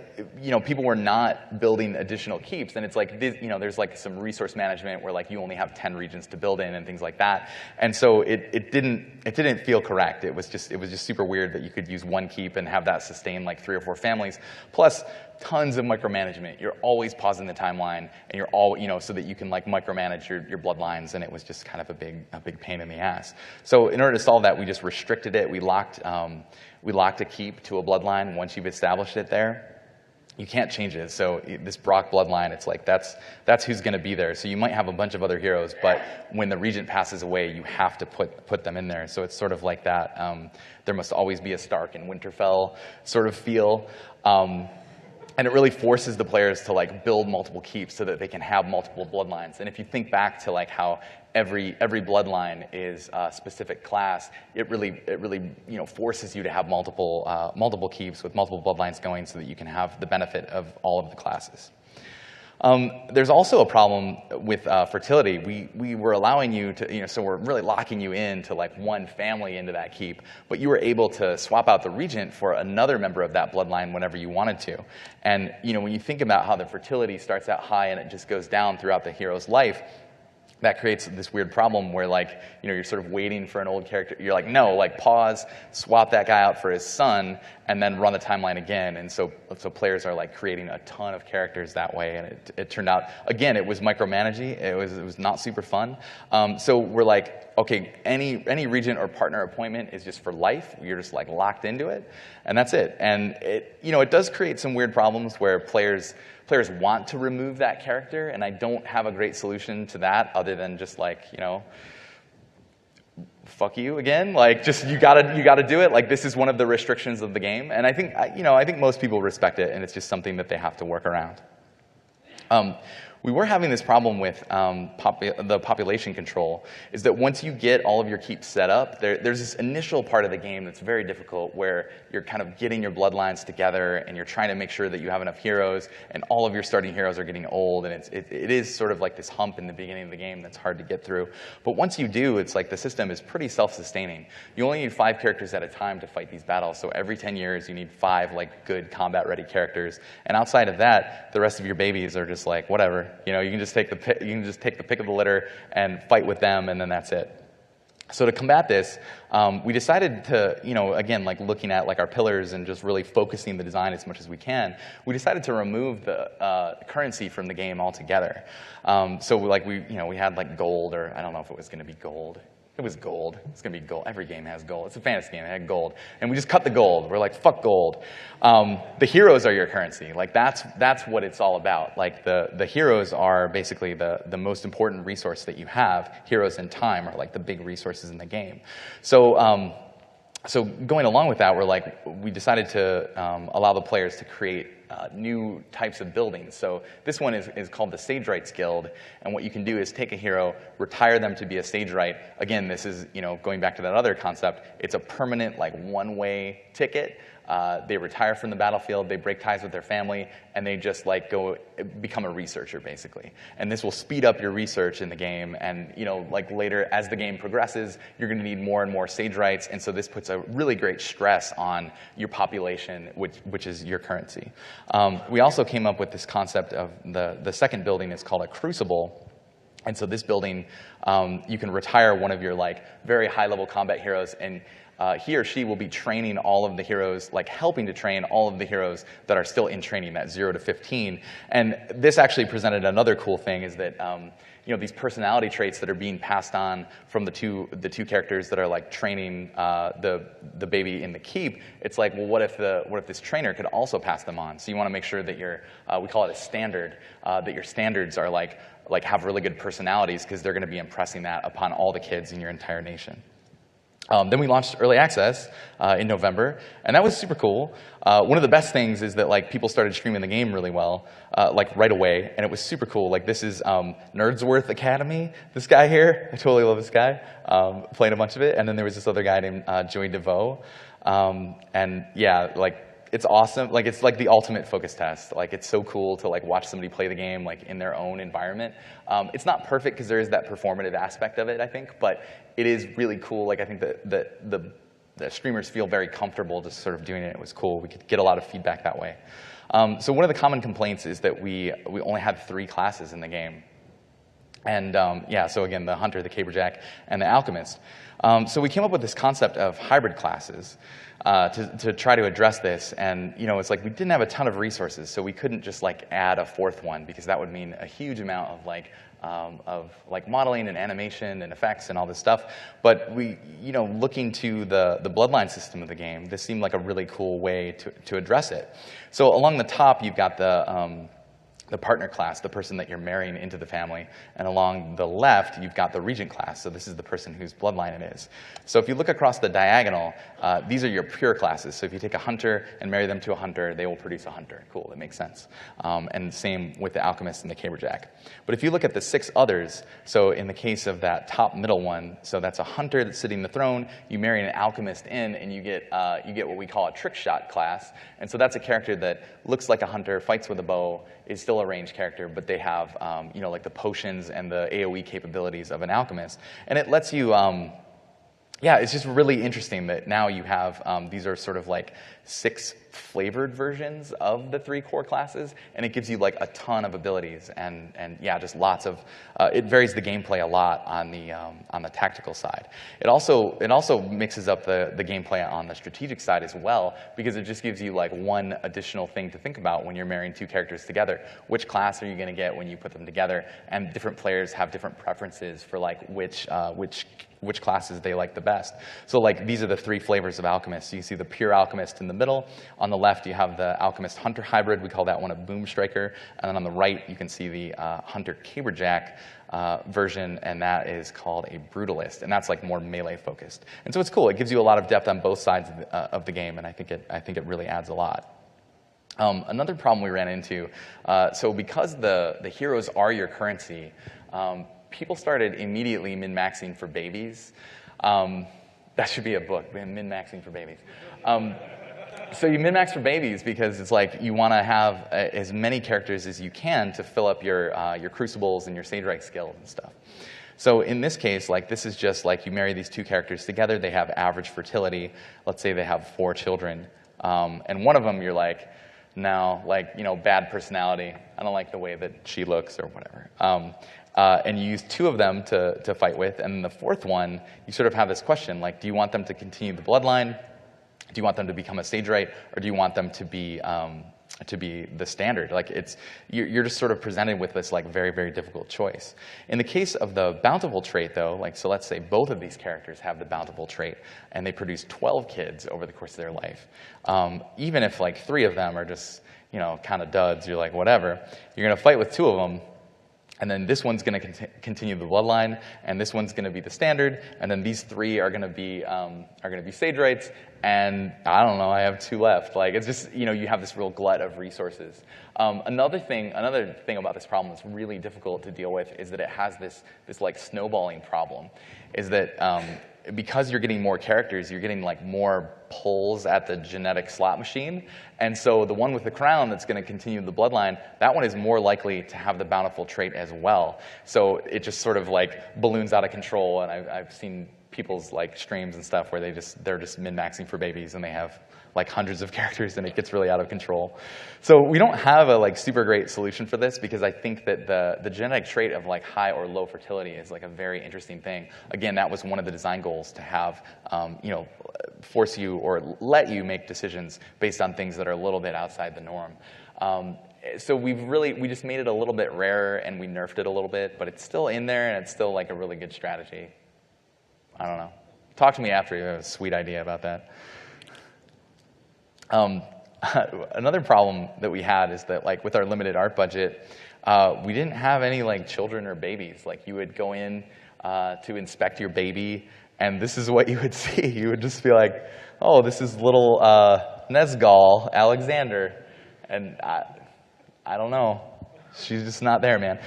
people were not building additional keeps, and it's like, there's like some resource management where like you only have 10 regions to build in and things like that, and so it didn't feel correct. It was just super weird that you could use one keep and have that sustain like 3 or 4 families, plus tons of micromanagement. You're always pausing the timeline, and you're all so that you can like micromanage your bloodlines, and it was just kind of a big pain in the ass. So in order to solve that, we just restricted it. We locked a keep to a bloodline once you've established it there. You can't change it. So this Brock bloodline, it's like that's who's going to be there. So you might have a bunch of other heroes, but when the regent passes away, you have to put them in there. So it's sort of like that. There must always be a Stark and Winterfell sort of feel. And it really forces the players to like build multiple keeps so that they can have multiple bloodlines. And if you think back to like how every bloodline is a specific class, it really forces you to have multiple keeps with multiple bloodlines going so that you can have the benefit of all of the classes. There's also a problem with fertility. We were allowing you to, so we're really locking you into like one family into that keep, but you were able to swap out the regent for another member of that bloodline whenever you wanted to. And when you think about how the fertility starts out high and it just goes down throughout the hero's life, that creates this weird problem where you're sort of waiting for an old character. You're like, no, pause, swap that guy out for his son, and then run the timeline again. And so players are creating a ton of characters that way. And it turned out, again, it was micromanaging. It was not super fun. So we're like, okay, any regent or partner appointment is just for life. You're just locked into it, and that's it. And it does create some weird problems where players want to remove that character, and I don't have a great solution to that other than just fuck you again. Just you gotta do it. This is one of the restrictions of the game, and I think most people respect it, and it's just something that they have to work around. We were having this problem with the population control, is that once you get all of your keeps set up, there's this initial part of the game that's very difficult where you're kind of getting your bloodlines together and you're trying to make sure that you have enough heroes and all of your starting heroes are getting old, and it is sort of like this hump in the beginning of the game that's hard to get through. But once you do, it's the system is pretty self-sustaining. You only need 5 characters at a time to fight these battles, so every 10 years you need 5 good combat-ready characters, and outside of that, the rest of your babies are just whatever. You can just take the pick of the litter and fight with them, and then that's it. So to combat this, we decided to, again, looking at our pillars and just really focusing the design as much as we can, we decided to remove the currency from the game altogether. So we had gold, or I don't know if it was going to be gold. It was gold. It's going to be gold. Every game has gold. It's a fantasy game. It had gold. And we just cut the gold. We're like, fuck gold. The heroes are your currency. That's what it's all about. The heroes are basically the most important resource that you have. Heroes and time are the big resources in the game. So so going along with that, we decided to allow the players to create new types of buildings. So this one is called the Sage Rights Guild, and what you can do is take a hero, retire them to be a Sage Right. Again, this is going back to that other concept. It's a permanent one-way ticket. They retire from the battlefield, they break ties with their family, and they just go become a researcher basically. And this will speed up your research in the game, and later as the game progresses, you're going to need more and more Sage Rights, and so this puts a really great stress on your population, which is your currency. We also came up with this concept of the second building is called a Crucible. And so this building, you can retire one of your very high-level combat heroes, and he or she will be training all of the heroes, helping to train all of the heroes that are still in training, that 0 to 15. And this actually presented another cool thing, is that these personality traits that are being passed on from the two characters that are training the baby in the keep. It's well, what if this trainer could also pass them on? So you want to make sure that we call it a standard, that your standards are have really good personalities, because they're going to be impressing that upon all the kids in your entire nation. Then we launched Early Access in November, and that was super cool. One of the best things is that people started streaming the game really well, right away, and it was super cool. This is Nerdsworth Academy, this guy here. I totally love this guy, playing a bunch of it. And then there was this other guy named Joey DeVoe, and yeah, it's awesome. It's the ultimate focus test. It's so cool to watch somebody play the game in their own environment. It's not perfect because there is that performative aspect of it, I think, but it is really cool. I think that the streamers feel very comfortable just sort of doing it. It was cool. We could get a lot of feedback that way. So one of the common complaints is that we only had 3 classes in the game. And yeah, so again, the Hunter, the Caberjack, and the Alchemist. So we came up with this concept of hybrid classes to try to address this. And it's we didn't have a ton of resources, so we couldn't just add a 4th one, because that would mean a huge amount of modeling and animation and effects and all this stuff. But we, looking to the Bloodline system of the game, this seemed like a really cool way to address it. So along the top, you've got the partner class, the person that you're marrying into the family. And along the left, you've got the regent class. So this is the person whose bloodline it is. So if you look across the diagonal, these are your pure classes. So if you take a hunter and marry them to a hunter, they will produce a hunter. Cool, that makes sense. And same with the alchemist and the caberjack. But if you look at the 6 others, so in the case of that top middle one, so that's a hunter that's sitting in the throne, you marry an alchemist in, and you get what we call a trick shot class. And so that's a character that looks like a hunter, fights with a bow, is still vanilla range character, but they have, like the potions and the AoE capabilities of an alchemist. And it lets you, yeah, it's just really interesting that now you have, these are sort of like 6 flavored versions of the 3 core classes, and it gives you like a ton of abilities, and yeah, just lots of, it varies the gameplay a lot on the tactical side. It also mixes up the gameplay on the strategic side as well, because it just gives you like one additional thing to think about when you're marrying 2 characters together. Which class are you going to get when you put them together? And different players have different preferences for like which classes they like the best. So like these are the 3 flavors of alchemists. You see the pure alchemist in the middle. On the left, you have the alchemist hunter hybrid. We call that one a boom striker. And then on the right, you can see the hunter caberjack version, and that is called a brutalist. And that's like more melee focused. And so it's cool. It gives you a lot of depth on both sides of the game, and I think it really adds a lot. Another problem we ran into, so because the heroes are your currency, people started immediately min-maxing for babies. That should be a book, min-maxing for babies. So you min-max for babies because it's like you want to have as many characters as you can to fill up your crucibles and your Sagerite skills and stuff. So in this case, like this is just like you marry these 2 characters together. They have average fertility. Let's say they have 4 children, and one of them you're like, no, like bad personality. I don't like the way that she looks or whatever. And you use 2 of them to fight with, and the 4th one, you sort of have this question, like, do you want them to continue the bloodline? Do you want them to become a Sagerite, or do you want them to be the standard? Like you're just sort of presented with this like very, very difficult choice. In the case of the Bountiful Trait, though, like so let's say both of these characters have the Bountiful Trait, and they produce 12 kids over the course of their life. Even if like 3 of them are just kind of duds, you're like whatever. You're gonna fight with 2 of them. And then this one's going to continue the bloodline, and this one's going to be the standard, and then these 3 are going to be Sagerites, and I don't know, I have 2 left. Like it's just you have this real glut of resources. Another thing about this problem that's really difficult to deal with is that it has this like snowballing problem. Is that because you're getting more characters, you're getting like more pulls at the genetic slot machine. And so the one with the crown that's going to continue the bloodline, that one is more likely to have the Bountiful Trait as well. So it just sort of like balloons out of control. And I've seen people's like streams and stuff where they're just min-maxing for babies, and they have like hundreds of characters, and it gets really out of control. So we don't have a like super great solution for this, because I think that the genetic trait of like high or low fertility is like a very interesting thing. Again, that was one of the design goals, to have force you or let you make decisions based on things that are a little bit outside the norm. So we just made it a little bit rarer, and we nerfed it a little bit, but it's still in there, and it's still like a really good strategy. I don't know. Talk to me after you have a sweet idea about that. Another problem that we had is that, like, with our limited art budget, we didn't have any like children or babies. Like, you would go in to inspect your baby, and this is what you would see. You would just be like, "Oh, this is little Nesgal Alexander," and I don't know. She's just not there, man.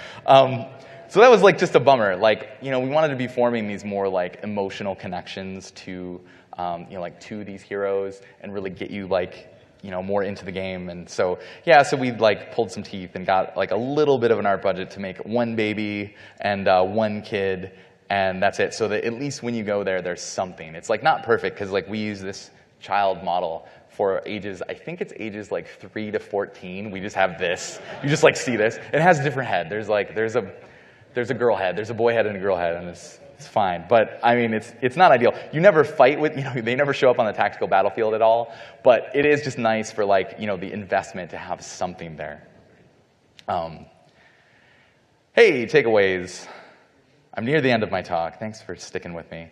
So that was like just a bummer. Like, we wanted to be forming these more like emotional connections to, like to these heroes, and really get you like, more into the game. And so, yeah, so we like pulled some teeth and got like a little bit of an art budget to make 1 baby and 1 kid, and that's it. So that at least when you go there, there's something. It's like not perfect, because like we use this child model for ages, I think it's ages like 3 to 14. We just have this. You just like see this. It has a different head. There's a girl head, there's a boy head and a girl head, and it's fine. But I mean, it's not ideal. You never fight with, they never show up on the tactical battlefield at all. But it is just nice for like, the investment to have something there. Hey, takeaways. I'm near the end of my talk. Thanks for sticking with me.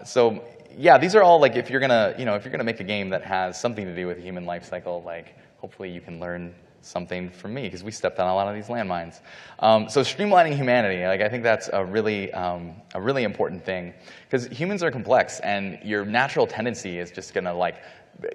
So yeah, these are all like, if you're gonna make a game that has something to do with the human life cycle, like hopefully you can learn something from me, because we stepped on a lot of these landmines. So streamlining humanity, like I think that's a really important thing, because humans are complex, and your natural tendency is just gonna like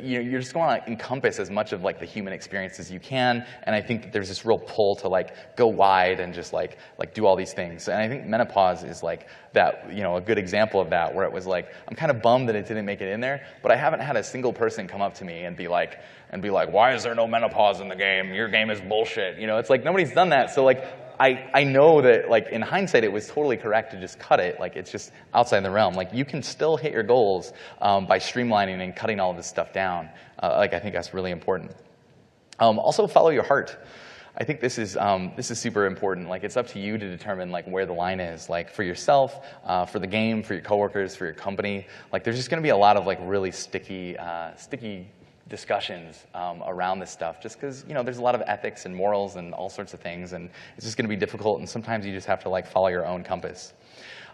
you're just going to encompass as much of like the human experience as you can, and I think that there's this real pull to like go wide and just like do all these things. And I think Menopause is like that, a good example of that, where it was like, I'm kind of bummed that it didn't make it in there, but I haven't had a single person come up to me and be like, why is there no Menopause in the game? Your game is bullshit. It's like nobody's done that. So like, I know that, like, in hindsight, it was totally correct to just cut it. Like, it's just outside the realm. Like, you can still hit your goals by streamlining and cutting all of this stuff down. I think that's really important. Also, follow your heart. I think this is super important. Like, it's up to you to determine like where the line is. Like, for yourself, for the game, for your coworkers, for your company. Like, there's just going to be a lot of like really sticky discussions around this stuff, just because there's a lot of ethics and morals and all sorts of things, and it's just going to be difficult, and sometimes you just have to like follow your own compass.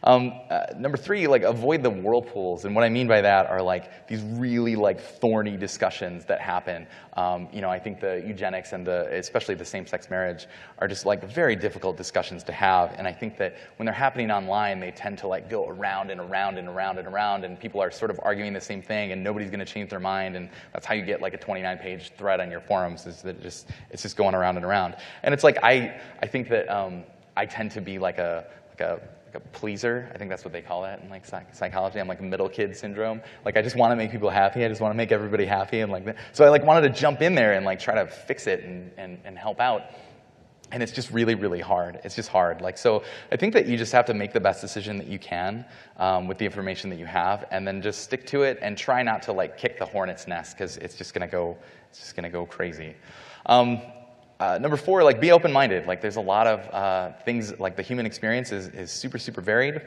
Number 3, like, avoid the whirlpools, and what I mean by that are like these really like thorny discussions that happen. I think the eugenics and especially the same-sex marriage are just like very difficult discussions to have, and I think that when they're happening online, they tend to like go around and around and around and around, and people are sort of arguing the same thing, and nobody's going to change their mind, and that's how you get like a 29-page thread on your forums, is that it's just going around and around. And it's like I think that I tend to be like a pleaser. I think that's what they call that in like psychology. I'm like a middle kid syndrome. Like, I just want to make people happy. I just want to make everybody happy, and like that. So I like wanted to jump in there and like try to fix it and help out. And it's just really, really hard. It's just hard. Like, so I think that you just have to make the best decision that you can with the information that you have, and then just stick to it and try not to like kick the hornet's nest, because it's just gonna go crazy. Number 4, like, be open-minded. Like, there's a lot of things, like the human experience is super, super varied.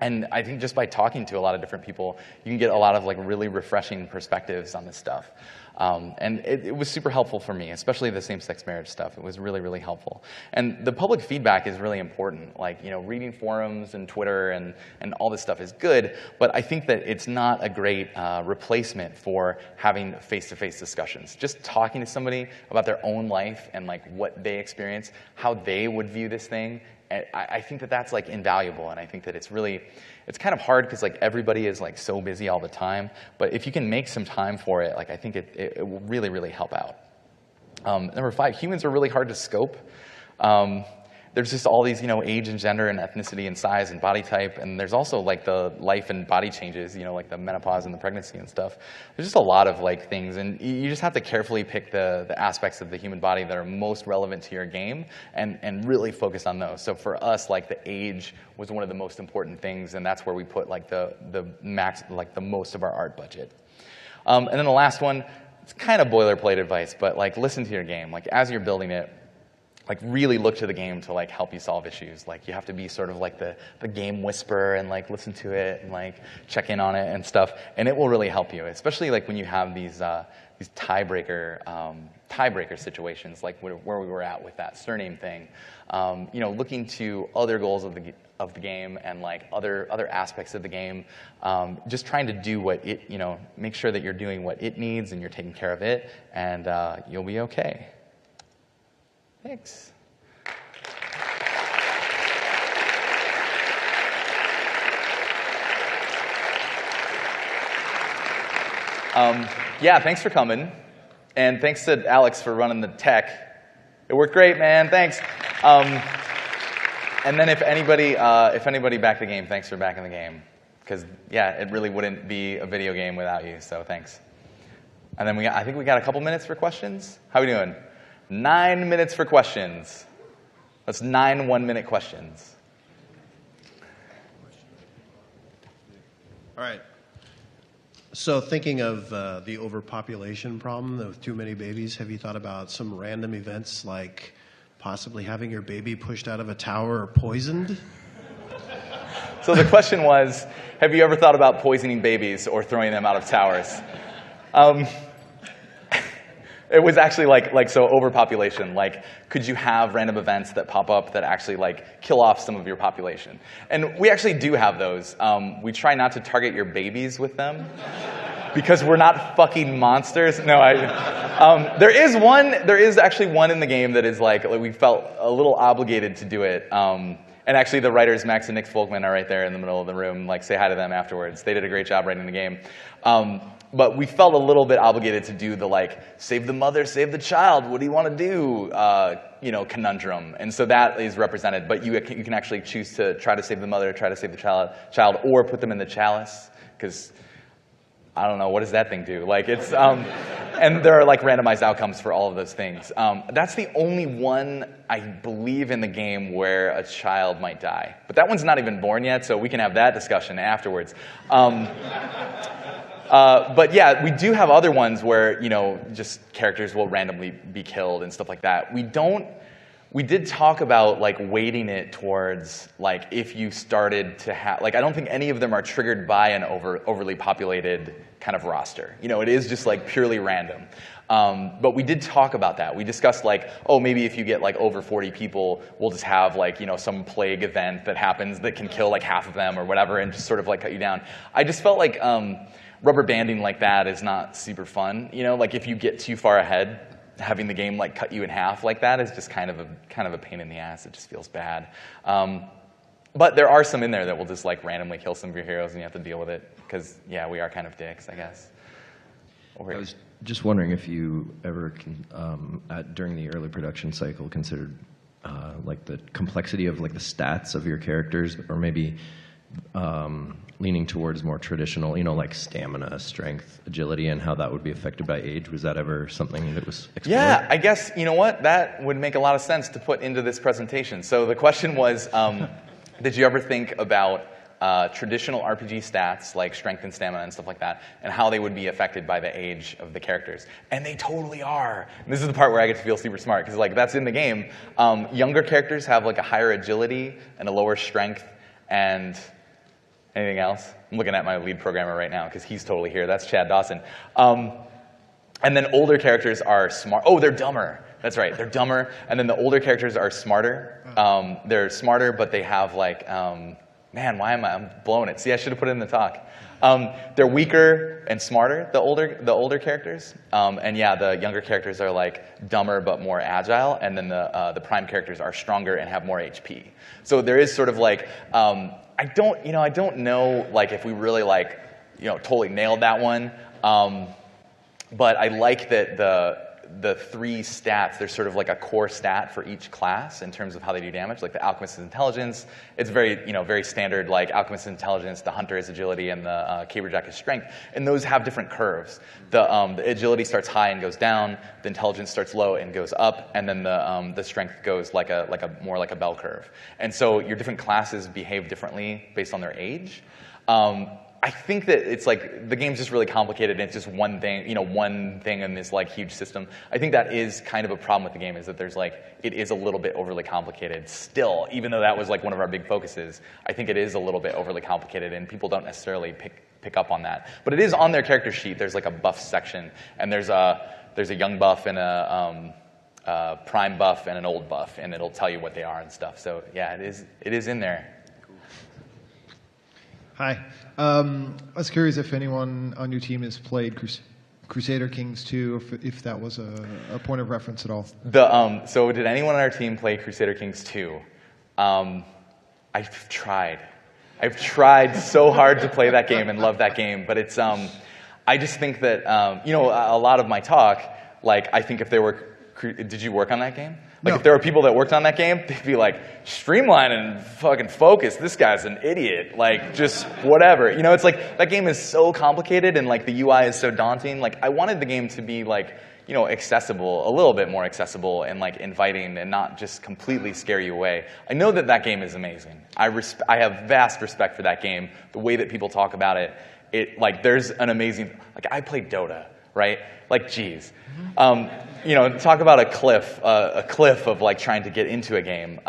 And I think just by talking to a lot of different people, you can get a lot of like really refreshing perspectives on this stuff. And it was super helpful for me, especially the same-sex marriage stuff. It was really, really helpful. And the public feedback is really important. Like, reading forums and Twitter and all this stuff is good, but I think that it's not a great replacement for having face-to-face discussions. Just talking to somebody about their own life and like what they experience, how they would view this thing, I think that that's like invaluable, and I think that it's kind of hard because like everybody is like so busy all the time. But if you can make some time for it, like I think it will really, really help out. Number 5, humans are really hard to scope. There's just all these, age and gender and ethnicity and size and body type, and there's also like the life and body changes, like the menopause and the pregnancy and stuff. There's just a lot of like things, and you just have to carefully pick the aspects of the human body that are most relevant to your game and really focus on those. So for us, like the age was one of the most important things, and that's where we put like the max, like the most of our art budget. And then the last one, it's kind of boilerplate advice, but like listen to your game. Like as you're building it, like really look to the game to like help you solve issues. Like you have to be sort of like the game whisperer and like listen to it and like check in on it and stuff, and it will really help you, especially like when you have these tiebreaker situations, like where we were at with that surname thing. Looking to other goals of the game and like other aspects of the game, just trying to do what it, make sure that you're doing what it needs and you're taking care of it, and you'll be okay. Thanks. Yeah, thanks for coming. And thanks to Alex for running the tech. It worked great, man. Thanks. And then if anybody backed the game, thanks for backing the game. Because, yeah, it really wouldn't be a video game without you, so thanks. And then I think we got a couple minutes for questions. How are we doing? 9 minutes for questions. That's 9 one-minute questions. All right. So thinking of the overpopulation problem with too many babies, have you thought about some random events like possibly having your baby pushed out of a tower or poisoned? So the question was, have you ever thought about poisoning babies or throwing them out of towers? It was actually so overpopulation. Like, could you have random events that pop up that actually like kill off some of your population? And we actually do have those. We try not to target your babies with them because we're not fucking monsters. No, there is actually one in the game that is like we felt a little obligated to do it. And And actually, the writers, Max and Nick Folkman, are right there in the middle of the room. Like, say hi to them afterwards. They did a great job writing the game. But we felt a little bit obligated to do the, like, save the mother, save the child, what do you want to do, you know, conundrum. And so that is represented. But you can actually choose to try to save the mother, try to save the child, or put them in the chalice. Because, I don't know, what does that thing do? Like, it's, and there are, like, randomized outcomes for all of those things. That's the only one, I believe, in the game where a child might die. But that one's not even born yet, so we can have that discussion afterwards. But yeah, we do have other ones where, you know, just characters will randomly be killed and stuff like that. We did talk about, like, weighting it towards, like, if you started to have, like, I don't think any of them are triggered by an overly populated kind of roster. You know, it is just, like, purely random. But we did talk about that. We discussed, like, oh, maybe if you get, like, over 40 people, we'll just have, like, you know, some plague event that happens that can kill, like, half of them or whatever and just sort of, like, cut you down. I just felt like rubber banding like that is not super fun. You know, like, if you get too far ahead, having the game, like, cut you in half like that is just kind of a pain in the ass. It just feels bad. But there are some in there that will just, like, randomly kill some of your heroes and you have to deal with it. Because, yeah, we are kind of dicks, I guess. I was just wondering if you ever, during the early production cycle, considered like the complexity of, like, the stats of your characters, or maybe leaning towards more traditional, you know, like stamina, strength, agility, and how that would be affected by age. Was that ever something that was explored? Yeah, I guess, you know what? That would make a lot of sense to put into this presentation. So the question was, did you ever think about traditional RPG stats, like strength and stamina and stuff like that, and how they would be affected by the age of the characters? And they totally are. And this is the part where I get to feel super smart, because, like, that's in the game. Younger characters have, like, a higher agility and a lower strength and anything else? I'm looking at my lead programmer right now because he's totally here. That's Chad Dawson. And then older characters are smart. Oh, they're dumber. That's right. They're dumber. And then the older characters are smarter. They're smarter, but they have, like, man, why am I'm blowing it? See, I should have put it in the talk. They're weaker and smarter, the older characters. And yeah, the younger characters are, like, dumber but more agile. And then the prime characters are stronger and have more HP. So there is sort of, like, I don't know, like, if we really, like, you know, totally nailed that one. But I like that the three stats, there's sort of like a core stat for each class in terms of how they do damage. Like the Alchemist's Intelligence, it's very, you know, very standard, like Alchemist's Intelligence, the Hunter is Agility, and the Caberjack is Strength. And those have different curves. The Agility starts high and goes down, the Intelligence starts low and goes up, and then the Strength goes like a more like a bell curve. And so your different classes behave differently based on their age. I think that it's like the game's just really complicated and it's just one thing, you know, one thing in this, like, huge system. I think that is kind of a problem with the game, is that there's, like, it is a little bit overly complicated still, even though that was, like, one of our big focuses. I think it is a little bit overly complicated and people don't necessarily pick up on that. But it is on their character sheet. There's, like, a buff section, and there's a young buff and a prime buff and an old buff, and it'll tell you what they are and stuff. So yeah, it is in there. Hi. I was curious if anyone on your team has played Crusader Kings 2, if that was a point of reference at all. So did anyone on our team play Crusader Kings 2? I've tried. I've tried so hard to play that game and love that game, but it's, I just think that, you know, a lot of my talk, like, I think if there were, did you work on that game? Like, no. If there were people that worked on that game, they'd be like, Streamline and fucking focus, this guy's an idiot. Like, just whatever. You know, it's like, that game is so complicated and, like, the UI is so daunting. Like, I wanted the game to be, like, you know, accessible, a little bit more accessible and, like, inviting and not just completely scare you away. I know that that game is amazing. I have vast respect for that game. The way that people talk about it, like, there's an amazing, like, I played Dota, right? Like, geez. You know, talk about a cliff of, like, trying to get into a game.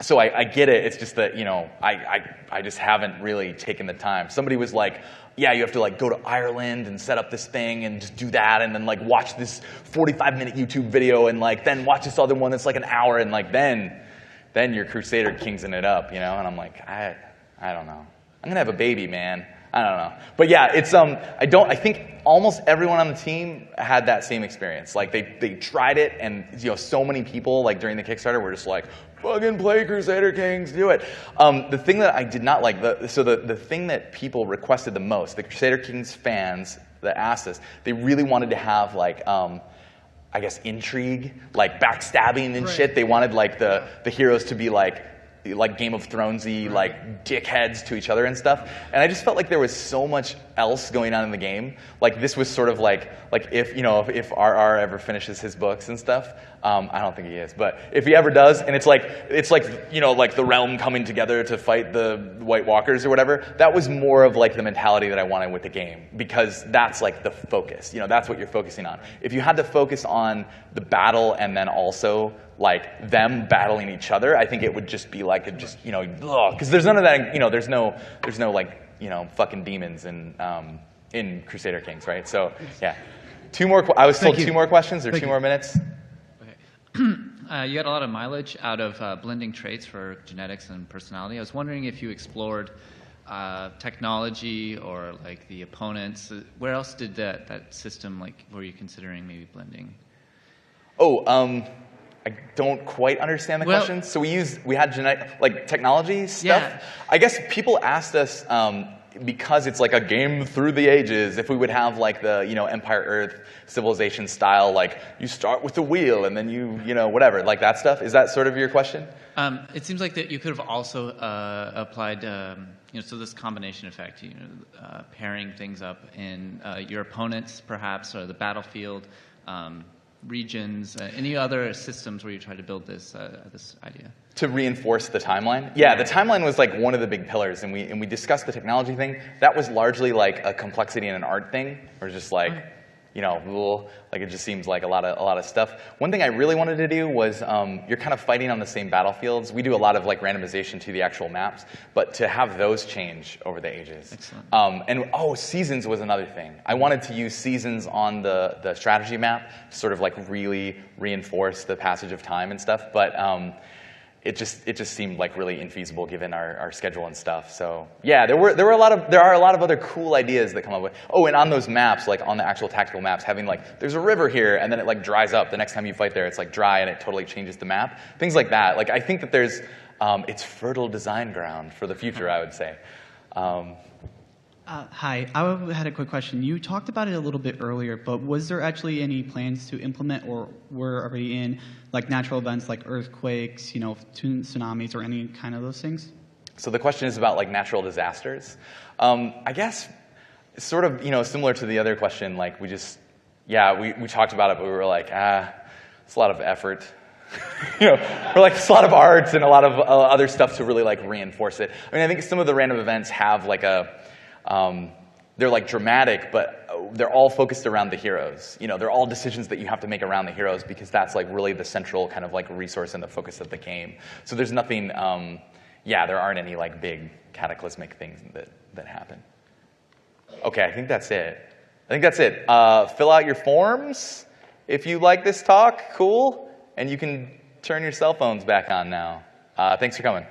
So I get it. It's just that, you know, I just haven't really taken the time. Somebody was like, yeah, you have to, like, go to Ireland and set up this thing and just do that and then, like, watch this 45-minute YouTube video and, like, then watch this other one that's, like, an hour and, like, then you're Crusader Kingsing it up, you know? And I'm like, I don't know. I'm going to have a baby, man. I don't know. But yeah, it's I think almost everyone on the team had that same experience. Like they tried it, and so many people like during the Kickstarter were just like, fucking play Crusader Kings, do it. The thing that I did not like, the thing that people requested the most, the Crusader Kings fans that asked us, they really wanted to have like I guess intrigue, like backstabbing and shit. They wanted like the heroes to be like Game of Thronesy, like dickheads to each other and stuff. And I just felt like there was so much else going on in the game. Like this was sort of like if RR ever finishes his books and stuff. I don't think he is, but if he ever does, and it's like like the realm coming together to fight the White Walkers or whatever. That was more of like the mentality that I wanted with the game, because that's like the focus. That's what you're focusing on. If you had to focus on the battle and then also like them battling each other, I think it would just be like because there's none of that. There's no like fucking demons in Crusader Kings, right? So yeah, two more. I was told 2 more questions or 2 more minutes. You got a lot of mileage out of blending traits for genetics and personality. I was wondering if you explored technology or like the opponents. Where else did that system, like, were you considering maybe blending? I don't quite understand the question. So we had technology stuff. Yeah. I guess people asked us because it's like a game through the ages, if we would have like the Empire Earth civilization style, like you start with the wheel and then you whatever, like that stuff. Is that sort of your question? It seems like that you could have also applied so this combination effect, pairing things up in your opponents perhaps, or the battlefield, regions, any other systems where you try to build this idea? To reinforce the timeline? Yeah, the timeline was like one of the big pillars, and we discussed the technology thing. That was largely like a complexity and an art thing, or just like, like it just seems like a lot of stuff. One thing I really wanted to do was you're kind of fighting on the same battlefields. We do a lot of like randomization to the actual maps, but to have those change over the ages. Excellent. Seasons was another thing. I wanted to use seasons on the strategy map to sort of like really reinforce the passage of time and stuff, but it just seemed like really infeasible given our schedule and stuff. So yeah, there are a lot of other cool ideas that come up with. And on those maps, like on the actual tactical maps, having like there's a river here and then it like dries up. The next time you fight there, it's like dry and it totally changes the map. Things like that. Like I think that there's it's fertile design ground for the future, I would say. Hi, I had a quick question. You talked about it a little bit earlier, but was there actually any plans to implement, or were already in, like natural events like earthquakes, tsunamis, or any kind of those things? So the question is about like natural disasters. I guess sort of similar to the other question. Like we talked about it, but we were like, it's a lot of effort. We're like it's a lot of art and a lot of other stuff to really like reinforce it. I mean, I think some of the random events have like they're like dramatic, but they're all focused around the heroes. They're all decisions that you have to make around the heroes, because that's like really the central kind of like resource and the focus of the game. So there's nothing, there aren't any like big cataclysmic things that happen. Okay, I think that's it. Fill out your forms if you like this talk, cool. And you can turn your cell phones back on now. Thanks for coming.